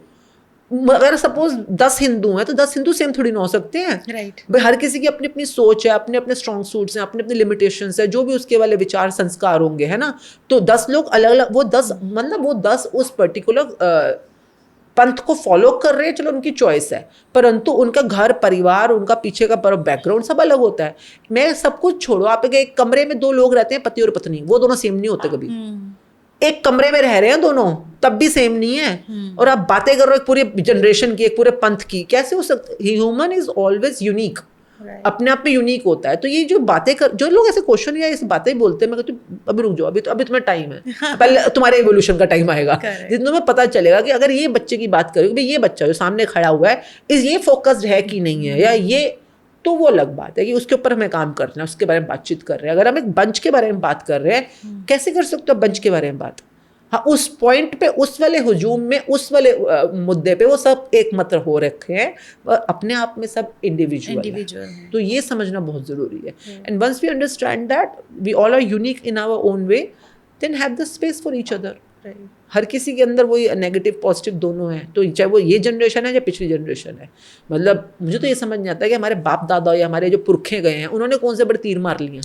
अगर सपोज 10 हिंदू हैं तो 10 हिंदू सेम थोड़ी ना हो सकते हैं। राइट। भाई हर किसी की अपनी अपनी सोच है, अपने अपने स्ट्रॉन्ग सूट्स हैं, अपने अपने लिमिटेशंस है, जो भी उसके वाले विचार संस्कार होंगे, है ना। तो 10 लोग अलग अलग, वो 10 उस पर्टिकुलर पंथ को फॉलो कर रहे हैं, चलो उनकी चॉइस है, परंतु उनका घर परिवार, उनका पीछे का बैकग्राउंड सब अलग होता है। मैं सब कुछ छोड़ो, आप एक कमरे में 2 लोग रहते हैं, पति और पत्नी, वो दोनों सेम नहीं होते कभी। एक कमरे में रह रहे हैं दोनों, तब भी सेम नहीं है। और आप बातें कर रहे हो एक पूरे जनरेशन की, एक पूरे पंथ की, कैसे हो सकता? ह्यूमन इज ऑलवेज यूनिक, अपने आप में यूनिक होता है। तो ये जो बातें जो लोग ऐसे क्वेश्चन या ऐसी बातें बोलते हैं, मैं कहती हूँ अभी रुक जाओ, अभी तुम्हें टाइम है, पहले तुम्हारे एवोल्यूशन का टाइम आएगा, जिसमें तुम्हें पता चलेगा कि अगर ये बच्चे की बात करोगे, भाई ये बच्चा जो सामने खड़ा हुआ है, ये फोकस्ड है कि नहीं है, या ये, तो वो अलग बात है कि उसके ऊपर हमें काम करना है, उसके बारे में बातचीत कर रहे हैं। अगर हम एक बंच के बारे में बात कर रहे हैं, कैसे कर सकते हो बंच के बारे में बात? हाँ, उस पॉइंट पे, उस वाले हुजूम में, उस वाले मुद्दे पे वो सब एक मत हो रखे हैं, अपने आप में सब इंडिविजुअल है। तो ये समझना बहुत ज़रूरी है। And once we understand that we all are unique in our own way, then have the space for each other. हर किसी के अंदर वही नेगेटिव पॉजिटिव दोनों हैं, तो चाहे वो ये जनरेशन है या पिछली जनरेशन है। मतलब मुझे तो ये समझ नहीं आता है कि हमारे बाप दादा या हमारे जो पुरखे गए हैं, उन्होंने कौन से बड़े तीर मार लिए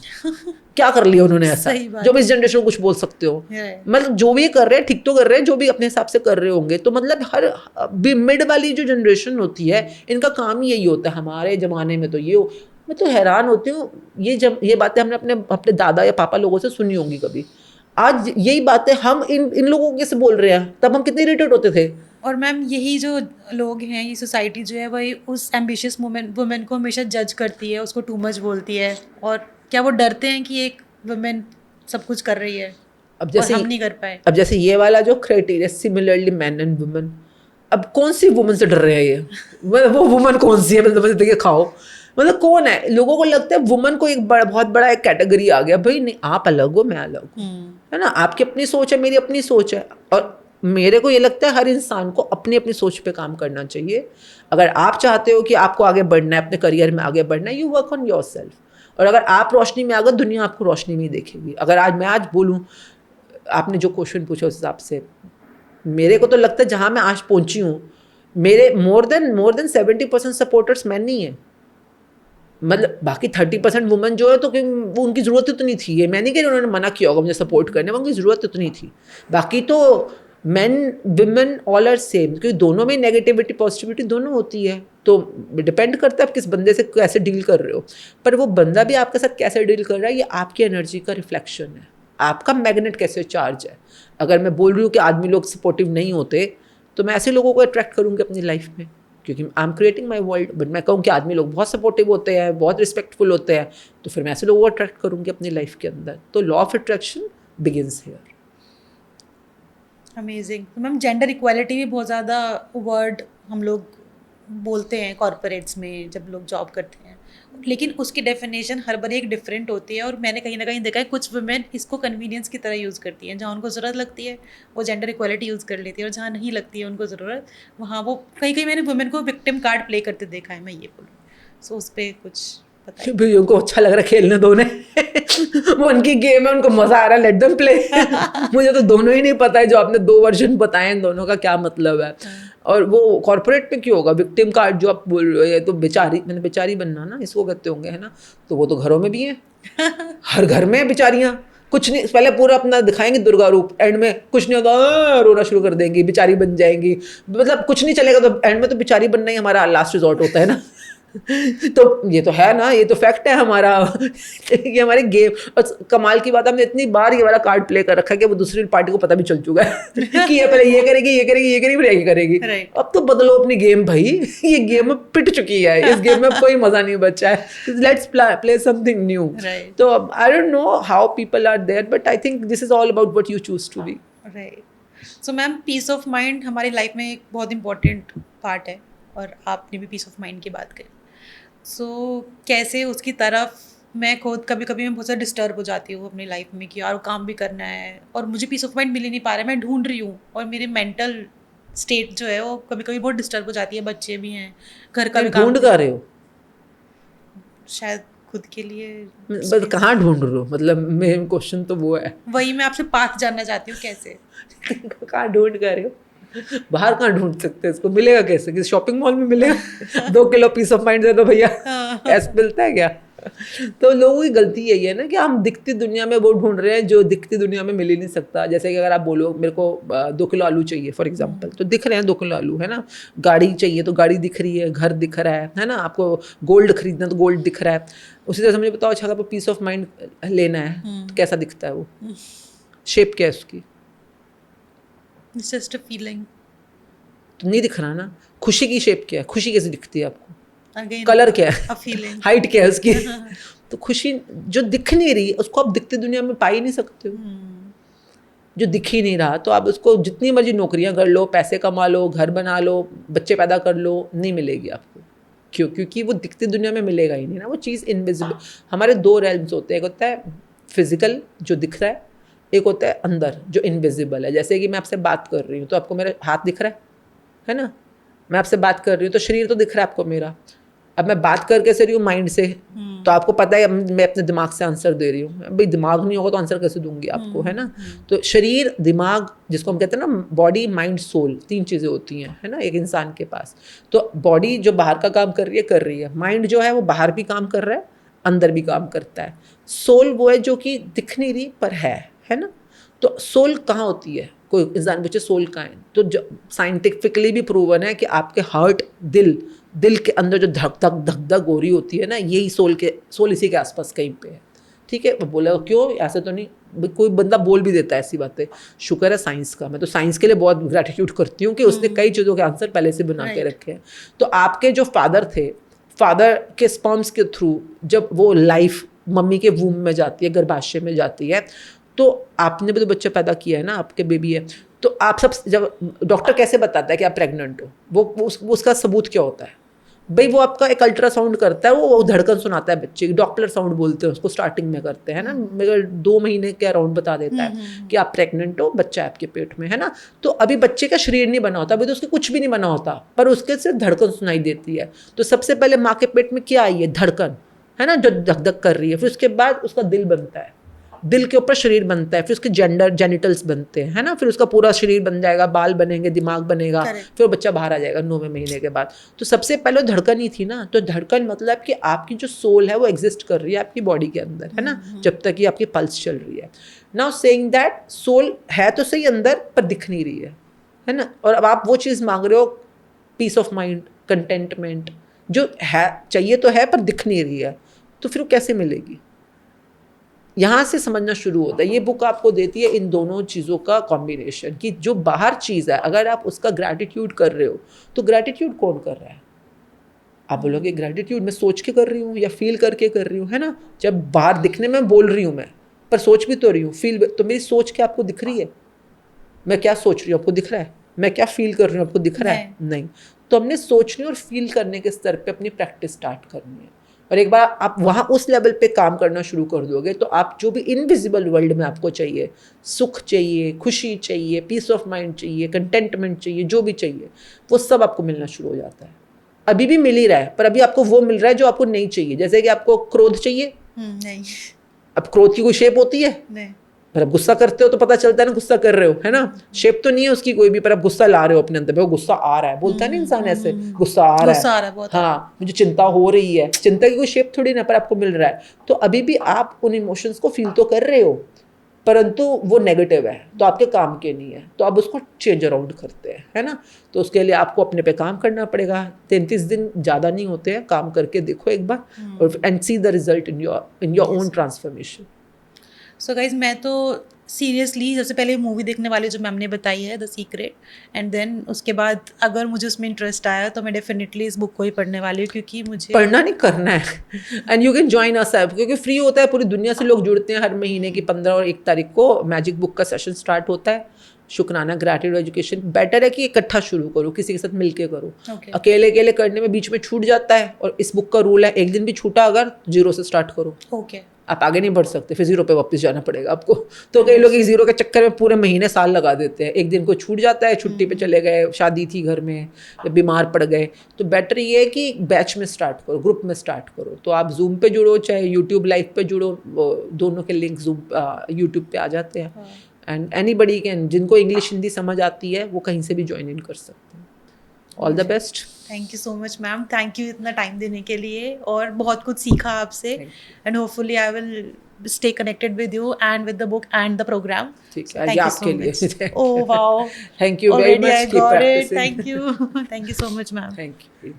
क्या कर लिया उन्होंने ऐसा जो भी इस जनरेशन को कुछ बोल सकते हो। मतलब जो भी कर रहे हैं ठीक तो कर रहे हैं, जो भी अपने हिसाब से कर रहे होंगे। तो मतलब हर मिड वाली जो जनरेशन होती है, इनका काम ही यही होता है। हमारे ज़माने में तो ये हो, मैं तो हैरान होती हूँ, ये बातें हमने अपने दादा या पापा लोगों से सुनी होंगी कभी। आज यही बातें हम इन लोगों के से बोल रहे हैं, तब हम कितने इरिटेट होते थे। और मैम यही जो लोग हैं, ये सोसाइटी जो है, वही उस एम्बिशियस वुमेन को हमेशा जज करती है, उसको टू मच बोलती है। और क्या वो डरते हैं कि एक वुमेन सब कुछ कर रही है, अब जैसे हम नहीं कर पाए। अब जैसे ये वाला जो criteria, similarly man and women, अब कौन सी वुमन से डर रहे हैं ये? वो वुमन कौन सी है? मतलब देखिए खाओ, मतलब कौन है? लोगों को लगता है वुमन को एक बहुत बड़ा एक कैटेगरी आ गया। भाई नहीं, आप अलग हो, मैं अलग हूँ, है ना। आपकी अपनी सोच है, मेरी अपनी सोच है। और मेरे को ये लगता है हर इंसान को अपनी अपनी सोच पे काम करना चाहिए। अगर आप चाहते हो कि आपको आगे बढ़ना है, अपने करियर में आगे बढ़ना है, you work on your self. और अगर आप रोशनी में आ गए, दुनिया आपको रोशनी में ही देखेगी। अगर आज बोलूँ, आपने जो क्वेश्चन पूछा उस हिसाब से मेरे को तो लगता है जहाँ मैं आज पहुँची हूँ, मेरे मोर देन 70% सपोर्टर्स मैन नहीं है। मतलब बाकी 30% वुमेन जो है, तो वो उनकी ज़रूरत उतनी थी। ये मैं नहीं कह रही उन्होंने मना किया होगा मुझे सपोर्ट करने में, उनकी ज़रूरत उतनी थी। बाकी तो men women all are same, क्योंकि दोनों में नेगेटिविटी पॉजिटिविटी दोनों होती है। तो डिपेंड करता है आप किस बंदे से कैसे डील कर रहे हो। पर वो बंदा भी आपके साथ कैसे डील कर रहा है, ये आपकी एनर्जी का रिफ्लेक्शन है, आपका मैग्नेट कैसे चार्ज है। अगर मैं बोल रही हूँ कि आदमी लोग सपोर्टिव नहीं होते, तो मैं ऐसे लोगों को अट्रैक्ट करूँगी अपनी लाइफ में, क्योंकि I am creating my world. But मैं कहूँ कि आदमी लोग बहुत सपोर्टिव होते हैं, बहुत रिस्पेक्टफुल होते हैं, तो फिर मैं ऐसे लोगों को अट्रैक्ट करूँगी अपनी लाइफ के अंदर। तो law of attraction begins here. Amazing. तो मैम जेंडर इक्वालिटी भी बहुत ज़्यादा वर्ड हम लोग बोलते हैं कॉर्पोरेट्स में जब लोग जॉब करते हैं, लेकिन उसकी डेफिनेशन हर बार एक डिफरेंट होती है। और मैंने कहीं ना कहीं देखा है कुछ वुमेन इसको कन्वीनियंस की तरह यूज़ करती हैं। जहाँ उनको ज़रूरत लगती है वो जेंडर इक्वालिटी यूज़ कर लेती है, और जहाँ नहीं लगती है उनको ज़रूरत, वहाँ वो कहीं मैंने वुमेन को विक्टिम कार्ड प्ले करते देखा है, मैं ये बोलूँ। सो उस पर कुछ भाई उनको अच्छा लग रहा है खेलने, दोनों वो उनकी गेम है, उनको मजा आ रहा है, लेट देम प्ले। मुझे तो दोनों ही नहीं पता है, जो आपने 2 वर्जन बताए हैं दोनों का क्या मतलब है। और वो कॉर्पोरेट पे क्यों होगा विक्टिम कार्ड जो आप बोल रहे हो? ये तो बेचारी, मैंने बेचारी बनना ना इसको कहते होंगे, है ना। तो वो तो घरों में भी है, हर घर में बेचारियाँ। कुछ नहीं, पहले पूरा अपना दिखाएंगे दुर्गा रूप, एंड में कुछ नहीं होगा रोना शुरू कर देंगी, बेचारी बन जाएंगी। मतलब कुछ नहीं चलेगा तो एंड में तो बेचारी बनना ही हमारा लास्ट रिजॉर्ट होता है ना। तो ये तो है ना, ये तो फैक्ट है हमारा। ये हमारे गेम। और कमाल की बात, हमने इतनी बार ये वाला कार्ड प्ले कर रखा है कि वो दूसरी पार्टी को पता भी चल चुका है कि ये पहले ये करेगी, ये करेगी, ये करेगी, फिर ये करेगी। अब तो बदलो अपनी गेम भाई, ये गेम में पिट चुकी है, इस गेम में कोई मजा नहीं बचा है। Let's play something new. तो I don't know how people are there, but I think this is all about what you choose to be. Right. So ma'am, peace of mind हमारी लाइफ में एक बहुत इंपॉर्टेंट पार्ट है, और आपने भी piece of mind की बात करी। सो कैसे उसकी तरफ मैं खुद कभी कभी मैं बहुत ज़्यादा डिस्टर्ब हो जाती हूँ अपनी लाइफ में कि यार काम भी करना है और मुझे पीस ऑफ माइंड मिल ही नहीं पा रहा है, मैं ढूंढ रही हूँ और मेरी मेंटल स्टेट जो है वो कभी कभी बहुत डिस्टर्ब हो जाती है, बच्चे भी हैं, घर का भी काम, ढूंढ कर रहे हो? शायद खुद के लिए बस space। कहाँ ढूंढ रहे हो, मतलब मेन क्वेश्चन तो वो है। वही मैं आपसे पाथ जानना चाहती हूँ कैसे। कहाँ ढूंढ कर रहे हो? बाहर कहाँ ढूंढ सकते हैं इसको? मिलेगा कैसे? किसी शॉपिंग मॉल में मिलेगा? 2 किलो पीस ऑफ माइंड दे दो भैया, ऐसे मिलता है क्या? तो लोगों की गलती यही है ना कि हम दिखती दुनिया में वो ढूंढ रहे हैं जो दिखती दुनिया में मिल ही नहीं सकता। जैसे कि अगर आप बोलो मेरे को 2 किलो आलू चाहिए फॉर एग्जांपल, तो दिख रहे हैं 2 किलो आलू, है ना। गाड़ी चाहिए तो गाड़ी दिख रही है, घर दिख रहा है ना। आपको गोल्ड खरीदना तो गोल्ड दिख रहा है। उसी तरह से मुझे बताओ, अच्छा आपको पीस ऑफ माइंड लेना है तो कैसा दिखता है वो? शेप क्या है उसकी? It's just a feeling. तो नहीं दिख रहा ना। खुशी की शेप क्या है? खुशी कैसे दिखती है आपको? Again, कलर क्या है? a feeling. हाइट क्या है उसकी? तो खुशी जो दिख नहीं रही उसको आप दिखती दुनिया में पा ही नहीं सकते हो। जो दिख ही नहीं रहा तो आप उसको जितनी मर्जी नौकरियां कर लो, पैसे कमा लो, घर बना लो, बच्चे पैदा कर लो, नहीं मिलेगी आपको। क्यों? क्योंकि वो दिखती दुनिया में मिलेगा ही नहीं ना। वो चीज़ इनविजिबल। हमारे 2 रेल्म्स होते हैं, एक होता है फिजिकल जो दिख रहा है, एक होता है अंदर जो इनविजिबल है। जैसे कि मैं आपसे बात कर रही हूँ तो आपको मेरा हाथ दिख रहा है ना। मैं आपसे बात कर रही हूँ तो शरीर तो दिख रहा है आपको मेरा। अब मैं बात करके से रही हूँ माइंड से, तो आपको पता है मैं अपने दिमाग से आंसर दे रही हूँ। भाई दिमाग नहीं होगा तो आंसर कैसे दूंगी आपको, है ना। तो शरीर, दिमाग, जिसको हम कहते हैं ना बॉडी माइंड सोल, 3 चीज़ें होती हैं, है ना, एक इंसान के पास। तो बॉडी जो बाहर का काम कर रही है। माइंड जो है वो बाहर भी काम कर रहा है, अंदर भी काम करता है। सोल वो है जो कि दिख नहीं रही पर है ना। तो सोल कहाँ होती है? कोई इंसान पूछे सोल कहाँ है, तो जो साइंटिफिकली भी प्रूवन है कि आपके हार्ट, दिल के अंदर जो धक धक हो रही होती है ना, यही सोल इसी के आसपास कहीं पे है। ठीक है। बोला क्यों? ऐसे तो नहीं, कोई बंदा बोल भी देता है ऐसी बातें। शुक्र है साइंस का। मैं तो साइंस के लिए बहुत ग्रैटिट्यूड करती हूँ कि उसने कई चीज़ों के आंसर पहले से बना के रखे हैं। तो आपके जो फादर थे, फादर के स्पर्म्स के थ्रू जब वो लाइफ मम्मी के वूम में जाती है, गर्भाशय में जाती है, तो आपने भी तो बच्चा पैदा किया है ना, आपके बेबी है। तो आप सब जब डॉक्टर कैसे बताता है कि आप प्रेग्नेंट हो, वो उसका सबूत क्या होता है? भाई वो आपका एक अल्ट्रासाउंड करता है, वो धड़कन सुनाता है बच्चे की, डॉपलर साउंड बोलते हैं उसको, स्टार्टिंग में करते हैं ना। मेरे 2 महीने के अराउंड बता देता है कि आप प्रेग्नेंट हो, बच्चा है आपके पेट में, है ना। तो अभी बच्चे का शरीर नहीं बना होता, अभी तो उसके कुछ भी नहीं बना होता, पर उसके सिर्फ धड़कन सुनाई देती है। तो सबसे पहले माँ के पेट में क्या आई है? धड़कन, है ना, जो धक धक कर रही है। फिर उसके बाद उसका दिल बनता है, दिल के ऊपर शरीर बनता है, फिर उसके जेनिटल्स बनते हैं, है ना। फिर उसका पूरा शरीर बन जाएगा, बाल बनेंगे, दिमाग बनेगा, फिर बच्चा बाहर आ जाएगा 9वें महीने के बाद। तो सबसे पहले धड़कन ही थी ना। तो धड़कन मतलब कि आपकी जो सोल है वो एग्जिस्ट कर रही है आपकी बॉडी के अंदर, है ना, जब तक कि आपकी पल्स चल रही है। नाउ सेइंग दैट सोल है तो सही अंदर, पर दिख नहीं रही है ना। और अब आप वो चीज़ मांग रहे हो, पीस ऑफ माइंड, कंटेंटमेंट, जो है चाहिए तो है पर दिख नहीं रही है, तो फिर वो कैसे मिलेगी? यहाँ से समझना शुरू होता है। ये बुक आपको देती है इन दोनों चीज़ों का कॉम्बिनेशन, कि जो बाहर चीज़ है अगर आप उसका ग्रैटिट्यूड कर रहे हो, तो ग्रैटिट्यूड कौन कर रहा है? आप बोलोगे ग्रैटिट्यूड मैं सोच के कर रही हूँ या फील करके कर रही हूँ, है ना। जब बाहर दिखने में बोल रही हूँ मैं, पर सोच भी तो रही हूँ, फील। तो मेरी सोच क्या आपको दिख रही है? मैं क्या सोच रही हूँ आपको दिख रहा है? मैं क्या फील कर रही हूँ आपको दिख रहा है? नहीं। तो हमने सोचने और फील करने के स्तर पे अपनी प्रैक्टिस स्टार्ट करनी है। और एक बार आप वहाँ उस लेवल पे काम करना शुरू कर दोगे, तो आप जो भी इनविजिबल वर्ल्ड में आपको चाहिए, सुख चाहिए, खुशी चाहिए, पीस ऑफ माइंड चाहिए, कंटेंटमेंट चाहिए, जो भी चाहिए, वो सब आपको मिलना शुरू हो जाता है। अभी भी मिल ही रहा है, पर अभी आपको वो मिल रहा है जो आपको नहीं चाहिए। जैसे कि आपको क्रोध चाहिए, नहीं। अब क्रोध की कोई शेप होती है? नहीं। पर अब गुस्सा करते हो तो पता चलता है ना गुस्सा कर रहे हो, है ना। शेप तो नहीं है उसकी कोई भी, पर अब गुस्सा ला रहे हो अपने अंदर, वो गुस्सा आ रहा है, बोलता है ना इंसान ऐसे, गुस्सा आ रहा है, बहुत। हाँ, मुझे चिंता हो रही है। चिंता की कोई शेप थोड़ी ना, पर आपको मिल रहा है। तो अभी भी आप उन इमोशंस को फील तो कर रहे हो, परंतु वो नेगेटिव है, तो आपके काम के नहीं है, तो आप उसको चेंज अराउंड करते हैं, है ना। तो उसके लिए आपको अपने पे काम करना पड़ेगा। 33 दिन ज़्यादा नहीं होते हैं, काम करके देखो एक बार, और and see the result in your own transformation. So guys मैं तो सीरियसली सबसे पहले मूवी देखने वाली जो मैम ने बताई है द सीक्रेट, एंड देन उसके बाद अगर मुझे उसमें इंटरेस्ट आया तो मैं डेफिनेटली इस बुक को ही पढ़ने वाली हूँ, क्योंकि मुझे पढ़ना नहीं करना है। And you can join us app, क्योंकि फ्री होता है, पूरी दुनिया से लोग जुड़ते हैं। हर महीने की 15 और 1 तारीख को मैजिक बुक का सेशन स्टार्ट होता है, शुक्राना, ग्रैटिट्यूड एजुकेशन। बेटर है कि इकट्ठा शुरू करो, किसी के साथ मिलके करो। ओके अकेले अकेले करने में बीच में छूट जाता है, और इस बुक का रूल है एक दिन भी छूटा अगर, 0 से स्टार्ट करो। ओके आप आगे नहीं बढ़ सकते, फिर 0 पे वापस जाना पड़ेगा आपको। तो कई लोग 0 के चक्कर में पूरे महीने साल लगा देते हैं। एक दिन को छूट जाता है, छुट्टी पे चले गए, शादी थी घर में, या बीमार पड़ गए। तो बेटर ये है कि बैच में स्टार्ट करो, ग्रुप में स्टार्ट करो। तो आप जूम पे जुड़ो, चाहे यूट्यूब लाइव पे जुड़ो, दोनों के लिंक जूम यूट्यूब पे आ जाते हैं। एंड एनीबडी कैन, जिनको इंग्लिश हिंदी समझ आती है वो कहीं से भी ज्वाइन इन कर सकते हैं। All the best. Thank you so much ma'am, thank you इतना टाइम देने के लिए, और बहुत कुछ सीखा आपसे। And hopefully I will stay connected with you and with the book and the program. ठीक So है, thank ये you so आपके much. लिए। Oh wow. Thank you very Already much. I Keep got it. practicing. Thank you. Thank you so much, ma'am. Thank you.